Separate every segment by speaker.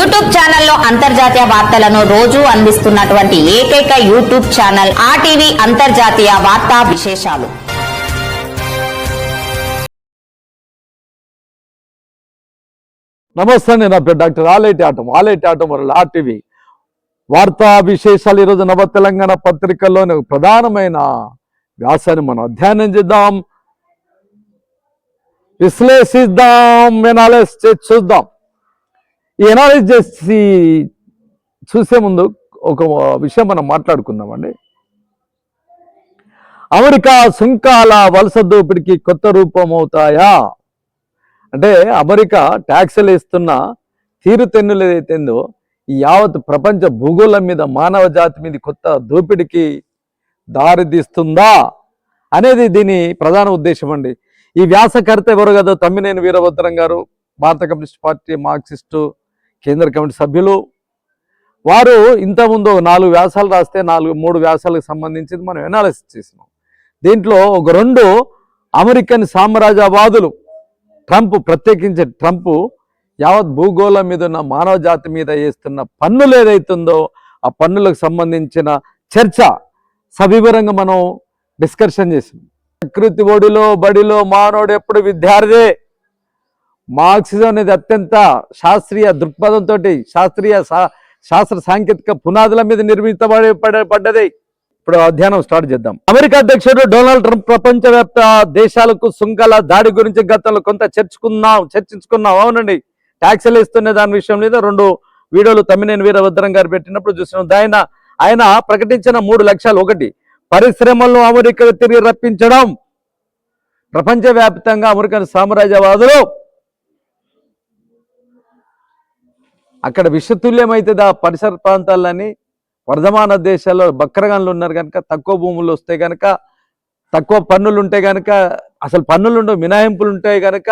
Speaker 1: YouTube ఛానల్లో అంతర్జాతీయ వార్తలను రోజు అందిస్తున్నటువంటి ఏకైక యూట్యూబ్ ఛానల్ ఆర్టీవీ అంతర్జాతీయ వార్తా విశేషాలు.
Speaker 2: నమస్తే, నా పేరు డాక్టర్ ఆలేటి ఆటం ఆర్టీవీ వార్తా విశేషాలు. ఈరోజు నవ తెలంగాణ పత్రికల్లోని ప్రధానమైన వ్యాసాన్ని మనం అధ్యయనం చేద్దాం, విశ్లేషిద్దాం, ఎనాలిసిస్ చేసి చూద్దాం. ఈ ఎనాలిసిస్ చేసి చూసే ముందు ఒక విషయం మనం మాట్లాడుకుందామండి. అమెరికా సుంకాల వలస దోపిడికి కొత్త రూపం అవుతాయా అంటే, అమెరికా ట్యాక్సులు ఇస్తున్న తీరుతెన్నులు ఏదైతేందో ఈ యావత్ ప్రపంచ భూగోళం మీద మానవ జాతి మీద కొత్త దోపిడికి దారితీస్తుందా అనేది దీని ప్రధాన ఉద్దేశం అండి. ఈ వ్యాసకర్త ఎవరు కదా, తమ్మినేని వీరభద్రం గారు, భారత కమ్యూనిస్ట్ పార్టీ మార్క్సిస్టు కేంద్ర కమిటీ సభ్యులు. వారు ఇంతకుముందు 4 వ్యాసాలు రాస్తే 3 వ్యాసాలకు సంబంధించి మనం ఎనాలిసిస్ చేసినాం. దీంట్లో ఒక 2 అమెరికన్ సామ్రాజ్యవాదులు, ప్రత్యేకించి ట్రంప్ యావత్ భూగోళం మీద ఉన్న మానవ జాతి మీద వేస్తున్న పన్నులు ఏదైతుందో ఆ పన్నులకు సంబంధించిన చర్చ సవివరంగా మనం డిస్కషన్ చేసాం. ప్రకృతి ఒడిలో బడిలో మానవుడు ఎప్పుడు విద్యార్థి. మార్క్సిజం అనేది అత్యంత శాస్త్రీయ దృక్పథంతో శాస్త్ర సాంకేతిక పునాదుల మీద నిర్మితపడ్డది. ఇప్పుడు అధ్యయనం స్టార్ట్ చేద్దాం. అమెరికా అధ్యక్షుడు డొనాల్డ్ ట్రంప్ ప్రపంచవ్యాప్త దేశాలకు సుంకాల దాడి గురించి గతంలో కొంత చర్చించుకున్నాం. అవునండి, ట్యాక్సులు ఇస్తున్న దాని విషయం మీద 2 వీడియోలు తమ్మినేని వీరభద్రం గారు పెట్టినప్పుడు చూసినాం. ఆయన ప్రకటించిన 3 లక్ష్యాలు: 1, పరిశ్రమలను అమెరికా తిరిగి రప్పించడం. ప్రపంచవ్యాప్తంగా అమెరికన్ సామ్రాజ్యవాదులు అక్కడ విషతుల్యమైతే ఆ పరిసర ప్రాంతాలని వర్ధమాన దేశాల్లో బక్రగాన్లు ఉన్నారు కనుక, తక్కువ భూములు వస్తే కనుక, తక్కువ పన్నులు ఉంటే కనుక, అసలు పన్నులు ఉండవు, మినహాయింపులు ఉంటాయి కనుక,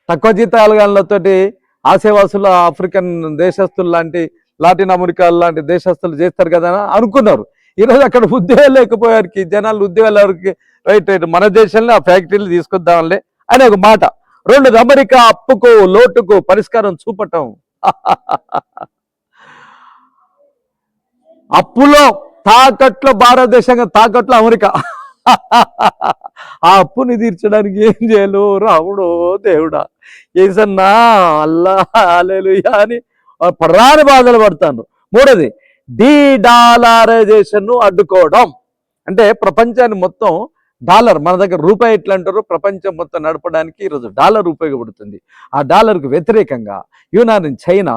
Speaker 2: తక్కువ జీతాలతోటి ఆసేవాసులు ఆఫ్రికన్ దేశస్తులు లాంటి, లాటిన్ అమెరికా లాంటి దేశస్తులు చేస్తారు కదా అని అనుకున్నారు. ఈరోజు అక్కడ ఉద్యోగాలు లేకపోయారికి, జనాలు ఉద్యోగాలకి రైట్ మన దేశంలో ఆ ఫ్యాక్టరీలు తీసుకొద్దాంలే అనే ఒక మాట. 2, అమెరికా అప్పుకు లోటుకు పరిష్కారం చూపటం. అప్పులో తాకట్లో భారతదేశంగా తాకట్లో అమెరికా. ఆ అప్పుని తీర్చడానికి ఏం చేయాలో రావుడో దేవుడా, ఏసన్నా అల్లా హల్లెలూయా అని ప్రధాన బాధలు పడతాను. 3, డీడాలరైజేషన్ అడ్డుకోవడం. అంటే ప్రపంచాన్ని మొత్తం డాలర్, మన దగ్గర రూపాయి ఎట్లా అంటారో ప్రపంచం మొత్తం నడపడానికి ఈరోజు డాలర్ ఉపయోగపడుతుంది. ఆ డాలర్కు వ్యతిరేకంగా యునాన్, చైనా,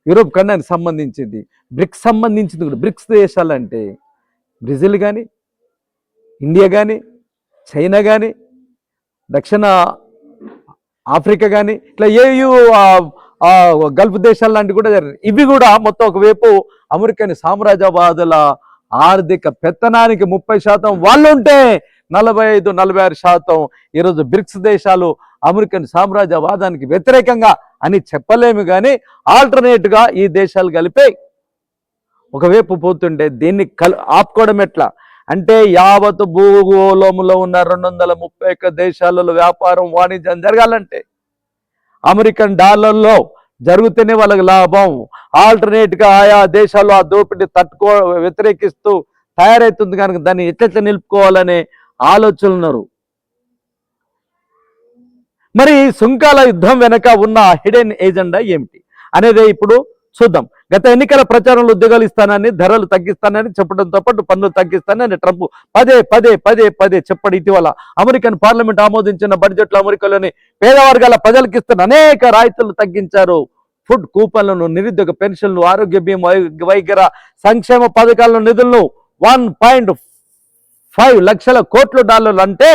Speaker 2: యూరోప్ ఖండానికి సంబంధించింది, బ్రిక్స్ సంబంధించింది కూడా. బ్రిక్స్ దేశాలు అంటే బ్రెజిల్ కానీ, ఇండియా కానీ, చైనా కానీ, దక్షిణ ఆఫ్రికా కానీ, ఇట్లా గల్ఫ్ దేశాలు లాంటివి కూడా జరిగింది. ఇవి కూడా మొత్తం ఒకవైపు అమెరికన్ సామ్రాజ్యవాదుల ఆర్థిక పెత్తనానికి 30% వాళ్ళు ఉంటే 45-46% ఈరోజు బ్రిక్స్ దేశాలు అమెరికన్ సామ్రాజ్యవాదానికి వ్యతిరేకంగా అని చెప్పలేము. కానీ ఆల్టర్నేట్గా ఈ దేశాలు కలిపి ఒకవైపు పోతుంటే దీన్ని ఆపుకోవడం ఎట్లా అంటే, యావత్ భూగోళంలో ఉన్న 231 దేశాలలో వ్యాపారం, వాణిజ్యం జరగాలంటే అమెరికన్ డాలర్లో జరుగుతూనే వాళ్ళకి లాభం. ఆల్టర్నేట్గా ఆయా దేశాల్లో ఆ దోపిడీ వ్యతిరేకిస్తూ తయారవుతుంది కనుక దాన్ని ఎట్లెట్లా నిలుపుకోవాలనే ఆలోచనలు ఉన్నారు. మరి సుంకాల యుద్ధం వెనక ఉన్న హిడెన్ ఏజెండా ఏమిటి అనేది ఇప్పుడు చూద్దాం. గత ఎన్నికల ప్రచారంలో ఉద్యోగాలు ఇస్తానని, ధరలు తగ్గిస్తానని చెప్పడంతో పాటు పన్నులు తగ్గిస్తానని ట్రంప్ పదే చెప్పడం. ఇటీవల అమెరికన్ పార్లమెంట్ ఆమోదించిన బడ్జెట్లో అమెరికాలోని పేద వర్గాల ప్రజలకు ఇస్తున్న అనేక రాయితీలు తగ్గించారు. ఫుడ్ కూపన్లను, నిరుద్యోగ పెన్షన్లు, ఆరోగ్య బీమా, వైద్య సంక్షేమ పథకాలను నిధులను 1.5 లక్షల కోట్ల డాలర్లు అంటే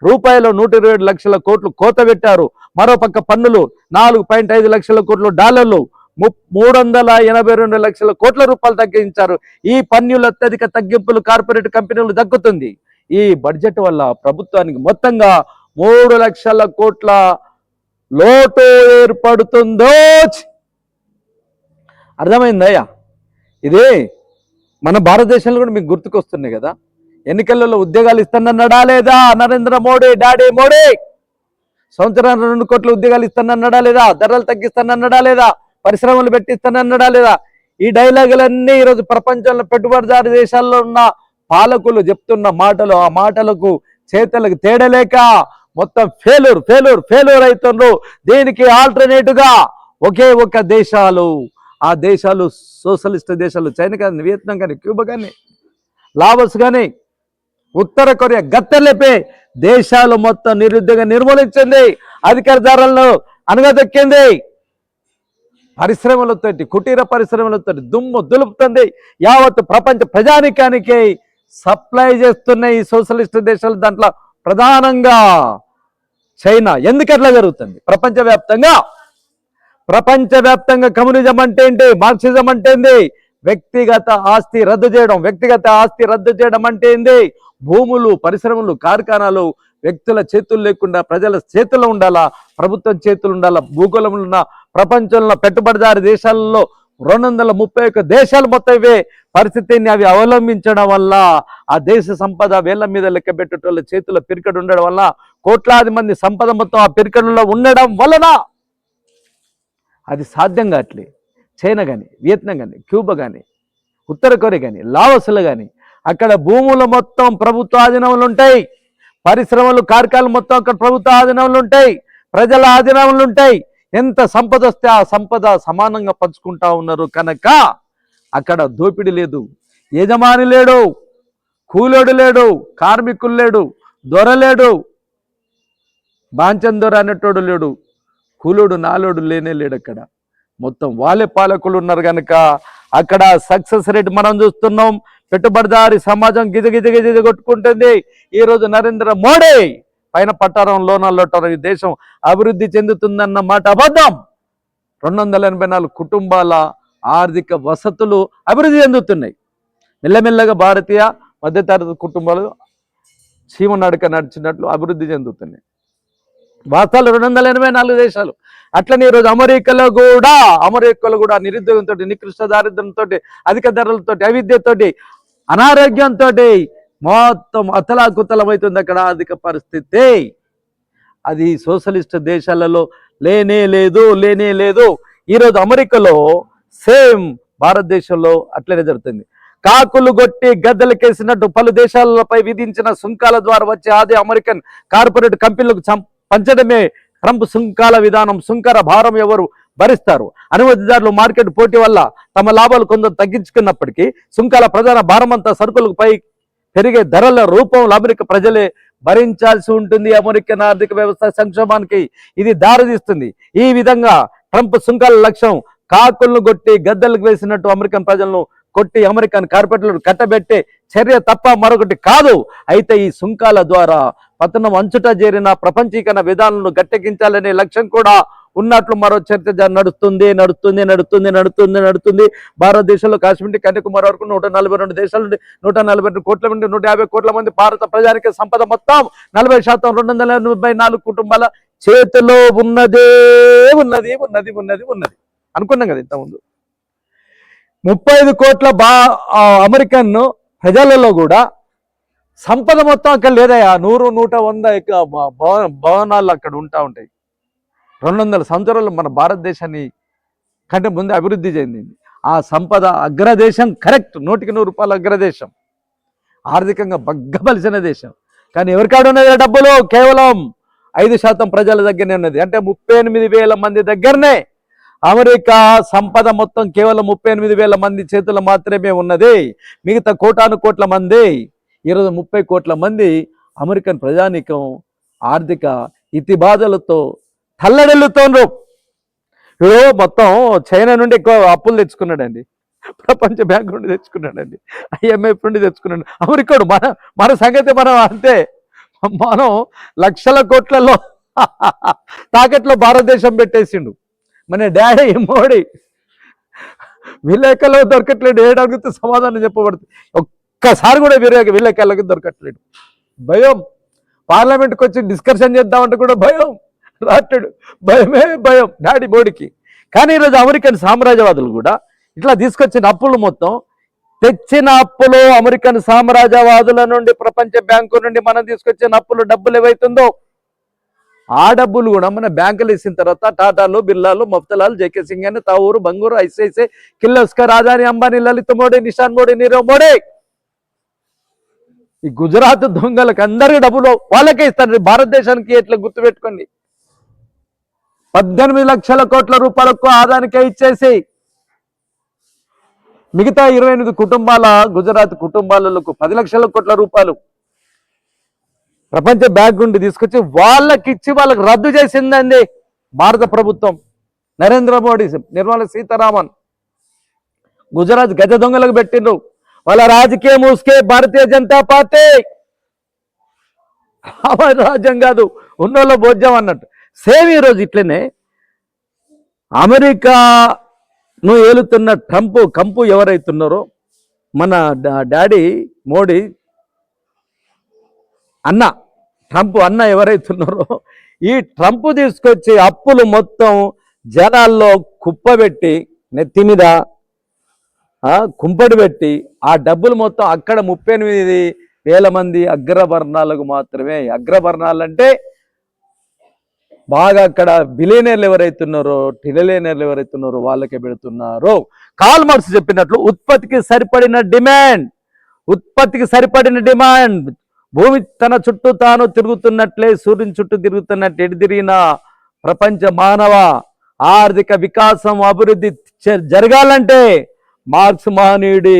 Speaker 2: రూపాయలు 127 లక్షల కోట్లు కోత పెట్టారు. మరోపక్క పన్నులు 4.5 లక్షల కోట్ల డాలర్లు, 382 లక్షల కోట్ల రూపాయలు తగ్గించారు. ఈ పన్నుల అత్యధిక తగ్గింపులు కార్పొరేట్ కంపెనీలు దక్కుతుంది. ఈ బడ్జెట్ వల్ల ప్రభుత్వానికి మొత్తంగా 3 లక్షల కోట్ల లోటు ఏర్పడుతుందో. అర్థమైందయ్యా? ఇదే మన భారతదేశంలో కూడా మీకు గుర్తుకొస్తున్నాయి కదా, ఎన్నికలలో ఉద్యోగాలు ఇస్తానన్నాడా లేదా నరేంద్ర మోడీ, డాడీ మోడీ? సంవత్సరానికి 2 కోట్ల ఉద్యోగాలు ఇస్తానన్నాడా లేదా? ధరలు తగ్గిస్తానన్నాడా లేదా? పరిశ్రమలు పెట్టిస్తానన్నాడా లేదా? ఈ డైలాగులన్నీ ఈరోజు ప్రపంచంలో పెట్టుబడిదారు దేశాల్లో ఉన్న పాలకులు చెప్తున్న మాటలు, ఆ మాటలకు చేతలకు తేడలేక మొత్తం ఫెయిల్యూర్ అవుతుండ్రు. దీనికి ఆల్టర్నేటివ్ గా ఒకే ఒక దేశాలు, ఆ దేశాలు సోషలిస్ట్ దేశాలు, చైనా కానీ, వియత్నాం కానీ, క్యూబా కానీ, లావోస్ కానీ, ఉత్తర కొరియా, గత్తెలేపే దేశాలు మొత్తం నిరుద్యోగం నిర్మూలించింది, అధికార ధరలను అనగదొక్కింది, పరిశ్రమలతోటి, కుటీర పరిశ్రమలతో దుమ్ము దులుపుతుంది, యావత్ ప్రపంచ ప్రజానికానికి సప్లై చేస్తున్నాయి ఈ సోషలిస్ట్ దేశాలు. దాంట్లో ప్రధానంగా చైనా. ఎందుకు అట్లా జరుగుతుంది? ప్రపంచవ్యాప్తంగా కమ్యూనిజం అంటే ఏంటి, మార్క్సిజం అంటే ఏంది? వ్యక్తిగత ఆస్తి రద్దు చేయడం అంటే ఏంది? భూములు, పరిశ్రమలు, కార్ఖానాలు వ్యక్తుల చేతులు లేకుండా ప్రజల చేతుల్లో ఉండాలా, ప్రభుత్వం చేతులు ఉండాలా. భూగోళంలో ఉన్న ప్రపంచంలో పెట్టుబడిదారు దేశాలలో 231 దేశాలు మొత్తం ఇవే పరిస్థితిని అవి అవలంబించడం వల్ల ఆ దేశ సంపద వేళ్ల మీద లెక్క పెట్టేటోళ్ళ చేతుల్లో పిరికడు ఉండడం వల్ల కోట్లాది మంది సంపద మొత్తం ఆ పిరికడులో ఉండడం వలన అది సాధ్యం కావట్లే. చైనా కానీ, వియత్నాం కానీ, క్యూబా కానీ, ఉత్తర కొరియా కానీ, లావోస్లు కానీ, అక్కడ భూములు మొత్తం ప్రభుత్వ ఆధీనంలో ఉంటాయి, పరిశ్రమలు, కార్ఖానాలు మొత్తం అక్కడ ప్రభుత్వ ఆధీనంలో ఉంటాయి, ప్రజల ఆధీనంలో ఉంటాయి. ఎంత సంపద వస్తే ఆ సంపద సమానంగా పంచుకుంటా ఉన్నారు కనుక అక్కడ దోపిడీ లేదు, యజమాని లేడు, కూలోడు లేడు, కార్మికులు లేడు, దొర లేడు, బాంచన్ దొర అనేటోడు లేడు, కూలోడు నాలోడు లేనే లేడు. అక్కడ మొత్తం వాళ్ళే పాలకులు ఉన్నారు కనుక అక్కడ సక్సెస్ రేట్ మనం చూస్తున్నాం. పెట్టుబడిదారి సమాజం గిజ కొట్టుకుంటుంది. ఈరోజు నరేంద్ర మోడీ పైన పట్టారం లోనాల్లో ఈ దేశం అభివృద్ధి చెందుతుందన్న మాట అబద్ధం. 284 కుటుంబాల ఆర్థిక వసతులు అభివృద్ధి చెందుతున్నాయి. మెల్లమెల్లగా భారతీయ మధ్యతరగతి కుటుంబాలు చీమ నడక నడిచినట్లు అభివృద్ధి చెందుతున్నాయి. వాస్తవాలు 284 దేశాలు. అట్లనే ఈరోజు అమెరికాలో కూడా నిరుద్యోగంతో, నికృష్ట దారిద్ర్యంతో, అధిక ధరలతో, అవిద్యతో, అనారోగ్యంతో మొత్తం అతలాకుతలమవుతుంది అక్కడ ఆర్థిక పరిస్థితి. అది సోషలిస్ట్ దేశాలలో లేనే లేదు. ఈరోజు అమెరికాలో సేమ్ భారతదేశంలో అట్లనే జరుగుతుంది. కాకులు కొట్టి గద్దెలకేసినట్టు పలు దేశాలపై విధించిన సుంకాల ద్వారా వచ్చే ఆది అమెరికన్ కార్పొరేట్ కంపెనీలకు పంచడమే ట్రంప్ సుంకాల విధానం. సుంకర భారం ఎవరు భరిస్తారు? అనుమతిదారులు మార్కెట్ పోటీ వల్ల తమ లాభాలు కొంత తగ్గించుకున్నప్పటికీ సుంకాల ప్రధాన భారం అంతా సరుకులకు పై పెరిగే ధరల రూపంలో అమెరికా ప్రజలే భరించాల్సి ఉంటుంది. అమెరికన్ ఆర్థిక వ్యవస్థ సంక్షోభానికి ఇది దారితీస్తుంది. ఈ విధంగా ట్రంప్ సుంకాల లక్ష్యం కాకులను కొట్టి గద్దెలకు వేసినట్టు అమెరికన్ ప్రజలను కొట్టి అమెరికన్ కార్పొరేట్లను కట్టబెట్టే చర్య తప్ప మరొకటి కాదు. అయితే ఈ సుంకాల ద్వారా పతనం అంచుట చేరిన ప్రపంచీకరణ విధానాలను గట్టెక్కించాలనే లక్ష్యం కూడా ఉన్నట్లు మరో చర్చ నడుస్తుంది. భారతదేశంలో కాశ్మీర్ నుండి కన్యాకుమారి వరకు 142 దేశాల నుండి 142 కోట్ల నుండి 150 కోట్ల మంది భారత ప్రజానికి సంపద మొత్తం 40% 284 కుటుంబాల చేతిలో ఉన్నది. అనుకున్నాం కదా ఇంతకుముందు. 35 కోట్ల అమెరికన్ ప్రజలలో కూడా సంపద మొత్తం అక్కడ లేదయా. 100, 100, 100 భవనాలు అక్కడ ఉంటాయి. 200 సంవత్సరాలు మన భారతదేశాన్ని కంటే ముందే అభివృద్ధి చెందింది. ఆ సంపద అగ్రదేశం, కరెక్ట్, 100% అగ్రదేశం, ఆర్థికంగా బగ్గబలిసిన దేశం. కానీ ఎవరికాడ ఉన్నది డబ్బులు? కేవలం 5% ప్రజల దగ్గరనే ఉన్నది. అంటే 38,000 మంది దగ్గరనే అమెరికా సంపద మొత్తం కేవలం 38,000 మంది చేతుల్లో మాత్రమే ఉన్నది. మిగతా కోట్ల మంది, ఈరోజు 30 కోట్ల మంది అమెరికన్ ప్రజానీకం ఆర్థిక ఇతిబాధలతో తల్లడిల్లుతోండ్రు. ఇప్పుడు మొత్తం చైనా నుండి ఎక్కువ అప్పులు తెచ్చుకున్నాడండి, ప్రపంచ బ్యాంక్ నుండి తెచ్చుకున్నాడండి, IMF నుండి తెచ్చుకున్నాడు. అమెరికాడు మన సంగతి మనం అంతే. మనం లక్షల కోట్లలో తాకెట్లో భారతదేశం పెట్టేసిండు. మన డాడీ మోడీ విలేకరులో దొరకట్లేడు. ఏడు అడిగితే సమాధానం చెప్పబడుతుంది. ఒక్కసారి కూడా విలేకరులకి దొరకట్లేడు. భయం. పార్లమెంట్కి వచ్చి డిస్కషన్ చేద్దామంటే కూడా భయం. రాట్టాడు. భయం డాడీ మోడీకి. కానీ ఈరోజు అమెరికన్ సామ్రాజ్యవాదులు కూడా ఇట్లా తీసుకొచ్చిన అప్పులు మొత్తం తెచ్చిన అప్పులు అమెరికన్ సామ్రాజ్యవాదుల నుండి, ప్రపంచ బ్యాంకు నుండి మనం తీసుకొచ్చిన అప్పులు డబ్బులు ఏవైతుందో ఆ డబ్బులు కూడా మన బ్యాంకులు ఇచ్చిన తర్వాత టాటాలు, బిర్లాలు, మఫ్తలాలు, జేకే సింగ్ అని, తావూరు, బంగూరు, ఐసిఐసిఐ, కిర్లోస్కర్, అదాని, అంబానీ, లలిత్ మోడీ, నిషాన్ మోడీ, నీరవ్ మోడీ, ఈ గుజరాత్ దొంగలకు అందరికీ డబ్బులు వాళ్ళకే ఇస్తారు. భారతదేశానికి ఎట్లా గుర్తుపెట్టుకోండి. 18 లక్షల కోట్ల రూపాయలకు ఆదానికే ఇచ్చేసి మిగతా 28 కుటుంబాల గుజరాత్ కుటుంబాలకు 10 లక్షల కోట్ల రూపాయలు ప్రపంచ బ్యాంక్ నుండి తీసుకొచ్చి వాళ్ళకిచ్చి వాళ్ళకి రద్దు చేసిందండి భారత ప్రభుత్వం. నరేంద్ర మోడీ, నిర్మలా సీతారామన్ గుజరాత్ గజ దొంగలకు పెట్టిండ్రు. వాళ్ళ రాజకీయం ఊసుకే భారతీయ జనతా పార్టీ రాజ్యం కాదు, ఉన్నోళ్ళ భోజ్యం అన్నట్టు. సేమ్ ఈరోజు ఇట్లనే అమెరికాను ఏలుతున్న కంపు ఎవరైతున్నారో మన డాడీ మోడీ అన్న, ట్రంప్ అన్న ఎవరైతున్నారో ఈ ట్రంప్ తీసుకొచ్చి అప్పులు మొత్తం జనాల్లో కుప్పబెట్టి నెత్తి మీద కుంపడి పెట్టి ఆ డబ్బులు మొత్తం అక్కడ 38,000 మంది అగ్రవర్ణాలకు మాత్రమే. అగ్రవర్ణాలు అంటే బాగా అక్కడ బిలియనర్లు ఎవరైతున్నారో, ట్రిలియనర్లు ఎవరైతున్నారో వాళ్ళకే పెడుతున్నారు. కార్ల్ మార్క్స్ చెప్పినట్లు ఉత్పత్తికి సరిపడిన డిమాండ్ భూమి తన చుట్టూ తాను తిరుగుతున్నట్లే సూర్యుని చుట్టూ తిరుగుతున్నట్టు ఎటు తిరిగిన ప్రపంచ మానవ ఆర్థిక వికాసం అభివృద్ధి జరగాలంటే మార్క్స్ మహనీయుడి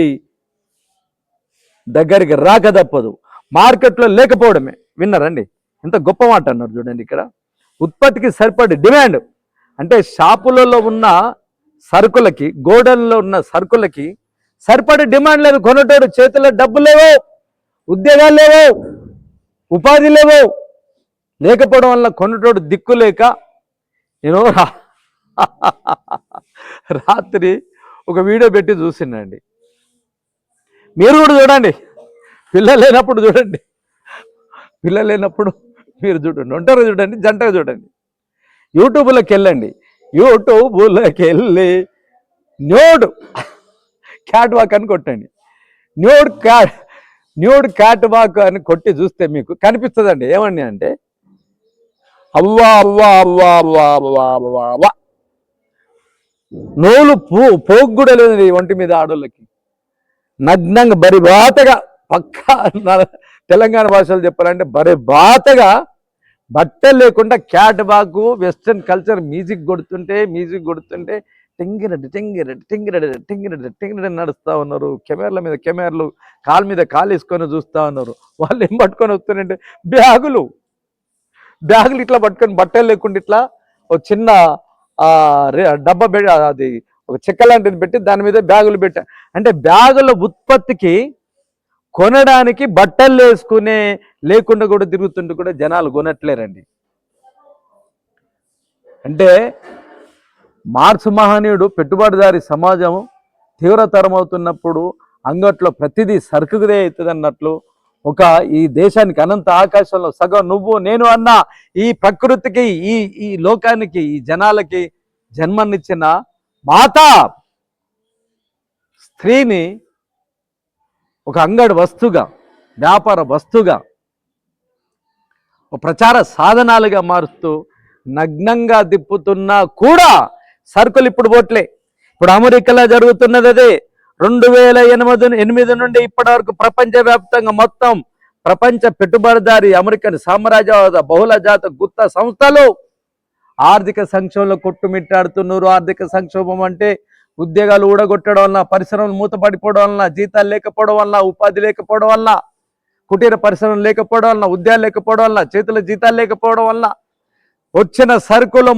Speaker 2: దగ్గరికి రాక తప్పదు. మార్కెట్లో లేకపోవడమే. విన్నారండి, ఎంత గొప్ప మాట అన్నారు చూడండి. ఇక్కడ ఉత్పత్తికి సరిపడి డిమాండ్ అంటే షాపులలో ఉన్న సరుకులకి, గోడల్లో ఉన్న సరుకులకి సరిపడి డిమాండ్ లేదు. కొనటోడు చేతిలో డబ్బు లేవు, ఉద్యోగాలు లేవు, ఉపాధి లేవు. లేకపోవడం వల్ల కొనటోడు దిక్కు లేక నేను రాత్రి ఒక వీడియో పెట్టి చూసిండండి. మీరు కూడా చూడండి, పిల్లలు లేనప్పుడు చూడండి, పిల్లలు లేనప్పుడు మీరు చూడండి, ఒంటరిగా చూడండి, జంటగా చూడండి. యూట్యూబ్లోకి వెళ్ళండి, యూట్యూబ్లోకి వెళ్ళి న్యూడ్ క్యాట్ వాక్ అని కొట్టండి. న్యూడ్ క్యాట్ వాక్ అని కొట్టి చూస్తే మీకు కనిపిస్తుందండి. ఏమండి అంటే అవ్వా అవ్వా అవ్వా అవ్వా అవ్వా అవ్వా అవ్వా నోలు పోగు కూడా లేదు ఒంటి మీద ఆడోళ్ళకి. నగ్నంగా బరిబాతగా, పక్కా తెలంగాణ భాషలో చెప్పాలంటే బరిబాతగా బట్టలు లేకుండా cat walk, western culture music కొడుతుంటే టింగిరెడ్డి టింగిరెడ్డి టింగిరెడ్డి టింగిరెడ్డి టింగిరెడ్డి నడుస్తూ ఉన్నారు. కెమెరాల మీద కెమెరాలు, కాలు మీద కాలు వేసుకొని చూస్తూ ఉన్నారు. వాళ్ళు ఏం పట్టుకొని వస్తున్నారంటే బ్యాగులు ఇట్లా పట్టుకొని, బట్టలు లేకుండా ఇట్లా ఒక చిన్న డబ్బా అది ఒక చెక్క లాంటిది పెట్టి దాని మీద బ్యాగులు పెట్టా. అంటే బ్యాగుల ఉత్పత్తికి కొనడానికి బట్టలు వేసుకునే లేకుండా కూడా తిరుగుతుంటే కూడా జనాలు కొనట్లేరండి. అంటే మార్క్స్ మహనీయుడు పెట్టుబడిదారి సమాజం తీవ్రతరం అవుతున్నప్పుడు అంగట్లో ప్రతిదీ సరుకుదే అవుతుంది అన్నట్లు ఈ దేశానికి అనంత ఆకాశంలో సగం నువ్వు నేను అన్న ఈ ప్రకృతికి, ఈ లోకానికి, ఈ జనాలకి జన్మనిచ్చిన మాత స్త్రీని ఒక అంగడి వస్తుగా, వ్యాపార వస్తుగా, ప్రచార సాధనాలుగా మారుస్తూ నగ్నంగా తిప్పుతున్నా కూడా సరుకులు ఇప్పుడు పోట్లే. ఇప్పుడు అమెరికాలో జరుగుతున్నది అదే. 2008 నుండి ఇప్పటి వరకు ప్రపంచవ్యాప్తంగా మొత్తం ప్రపంచ పెట్టుబడిదారి అమెరికన్ సామ్రాజ్యవాద బహుళజాత గుత్త సంస్థలు ఆర్థిక సంక్షోభంలో కొట్టుమిట్టాడుతున్నారు. ఆర్థిక సంక్షోభం అంటే ఉద్యోగాలు ఊడగొట్టడం వల్ల, పరిశ్రమలు మూతపడిపోవడం వల్ల, జీతాలు లేకపోవడం వల్ల, ఉపాధి లేకపోవడం వల్ల, కుటీర పరిశ్రమలు లేకపోవడం వల్ల, ఉద్యోగాలు లేకపోవడం వల్ల, చేతుల జీతాలు లేకపోవడం వల్ల వచ్చిన సరుకులు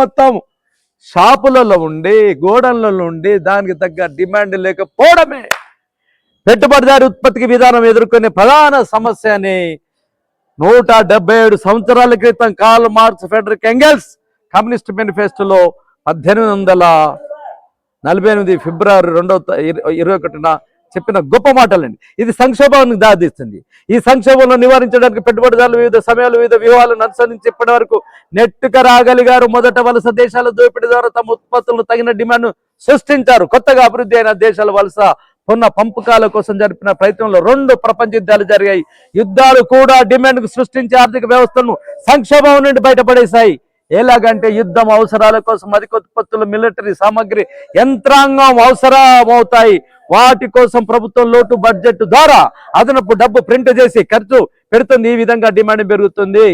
Speaker 2: మొత్తం షాపులలో ఉండి, గోడౌన్లలో ఉండి దానికి తగ్గ డిమాండ్ లేకపోవడమే పెట్టుబడిదారి ఉత్పత్తికి విధానం ఎదుర్కొనే ప్రధాన సమస్య అని 177 సంవత్సరాల క్రితం Karl Marx, Friedrich Engels communist మేనిఫెస్టోలో 1848 ఫిబ్రవరి 21 చెప్పిన గొప్ప మాటలండి. ఇది సంక్షోభానికి దారితీస్తుంది. ఈ సంక్షోభంలో నివారించడానికి పెట్టుబడిదారులు వివిధ సమయాలు, వివిధ వ్యూహాలను అనుసరించి ఇప్పటి వరకు నెట్టుకు రాగలిగారు. మొదట వలస దేశాల దోపిడీ ద్వారా తమ ఉత్పత్తులను తగిన డిమాండ్ సృష్టించారు. కొత్తగా అభివృద్ధి అయిన దేశాల వలస పునః పంపకాల కోసం జరిపిన ప్రయత్నంలో 2 ప్రపంచ యుద్ధాలు జరిగాయి. యుద్ధాలు కూడా డిమాండ్కు సృష్టించి ఆర్థిక వ్యవస్థను సంక్షోభం నుండి బయటపడేశాయి. ఎలాగంటే యుద్ధం అవసరాల కోసం అధిక ఉత్పత్తులు, మిలిటరీ సామాగ్రి, యంత్రాంగం అవసరమవుతాయి. వాటి కోసం ప్రభుత్వం లోటు బడ్జెట్ ద్వారా అదనపు డబ్బు ప్రింట్ చేసి ఖర్చు పెడుతుంది. ఈ విధంగా డిమాండ్ పెరుగుతుంది.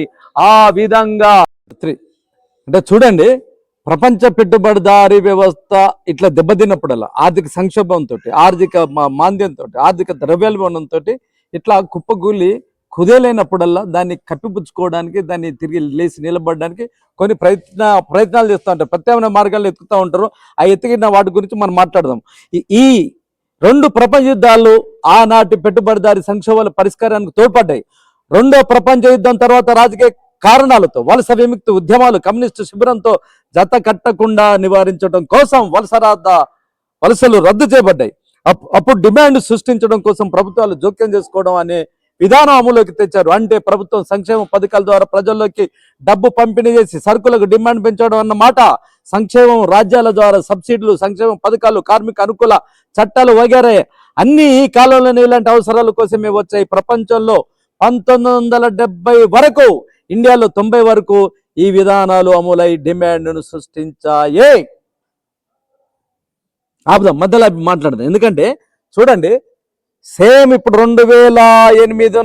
Speaker 2: ఆ విధంగా అంటే చూడండి, ప్రపంచ పెట్టుబడిదారీ వ్యవస్థ ఇట్లా దెబ్బతిన్నప్పుడల్లా, ఆర్థిక సంక్షోభంతో, ఆర్థిక మాంద్యంతో, ఆర్థిక ద్రవ్యోల్బణంతో ఇట్లా కుప్పగూలి కుదేలైనప్పుడల్లా దాన్ని కప్పిపుచ్చుకోవడానికి, దాన్ని తిరిగి లేచి నిలబడడానికి కొన్ని ప్రయత్నాలు చేస్తూ ఉంటారు. ప్రత్యామ్నాయ మార్గాలు ఎత్తుకుతూ ఉంటారు. ఆ ఎత్తుకిన వాటి గురించి మనం మాట్లాడదాం. ఈ 2 ప్రపంచ యుద్ధాలు ఆనాటి పెట్టుబడిదారీ సంక్షోభాల పరిష్కారానికి తోడ్పడ్డాయి. 2వ ప్రపంచ యుద్ధం తర్వాత రాజకీయ కారణాలతో వలస విముక్తి ఉద్యమాలు కమ్యూనిస్టు శిబిరంతో జత కట్టకుండా నివారించడం కోసం వలసలు రద్దు చేయబడ్డాయి. అప్పుడు డిమాండ్ సృష్టించడం కోసం ప్రభుత్వాలు జోక్యం చేసుకోవడం అనే విధానం అమలులోకి తెచ్చారు. అంటే ప్రభుత్వం సంక్షేమ పథకాల ద్వారా ప్రజల్లోకి డబ్బు పంపిణీ చేసి సరుకులకు డిమాండ్ పెంచడం అన్నమాట. సంక్షేమం రాజ్యాల ద్వారా సబ్సిడీలు, సంక్షేమ పథకాలు, కార్మిక అనుకూల చట్టాలు వగేరే అన్ని ఈ కాలంలోనే ఇలాంటి అవసరాల కోసమే వచ్చాయి. ప్రపంచంలో 1970 వరకు, ఇండియాలో 90 వరకు ఈ విధానాలు అమలై డిమాండ్ను సృష్టించాయి. ఆపుదాం, మధ్యలో మాట్లాడదాం. ఎందుకంటే చూడండి, సేమ్ ఇప్పుడు 2008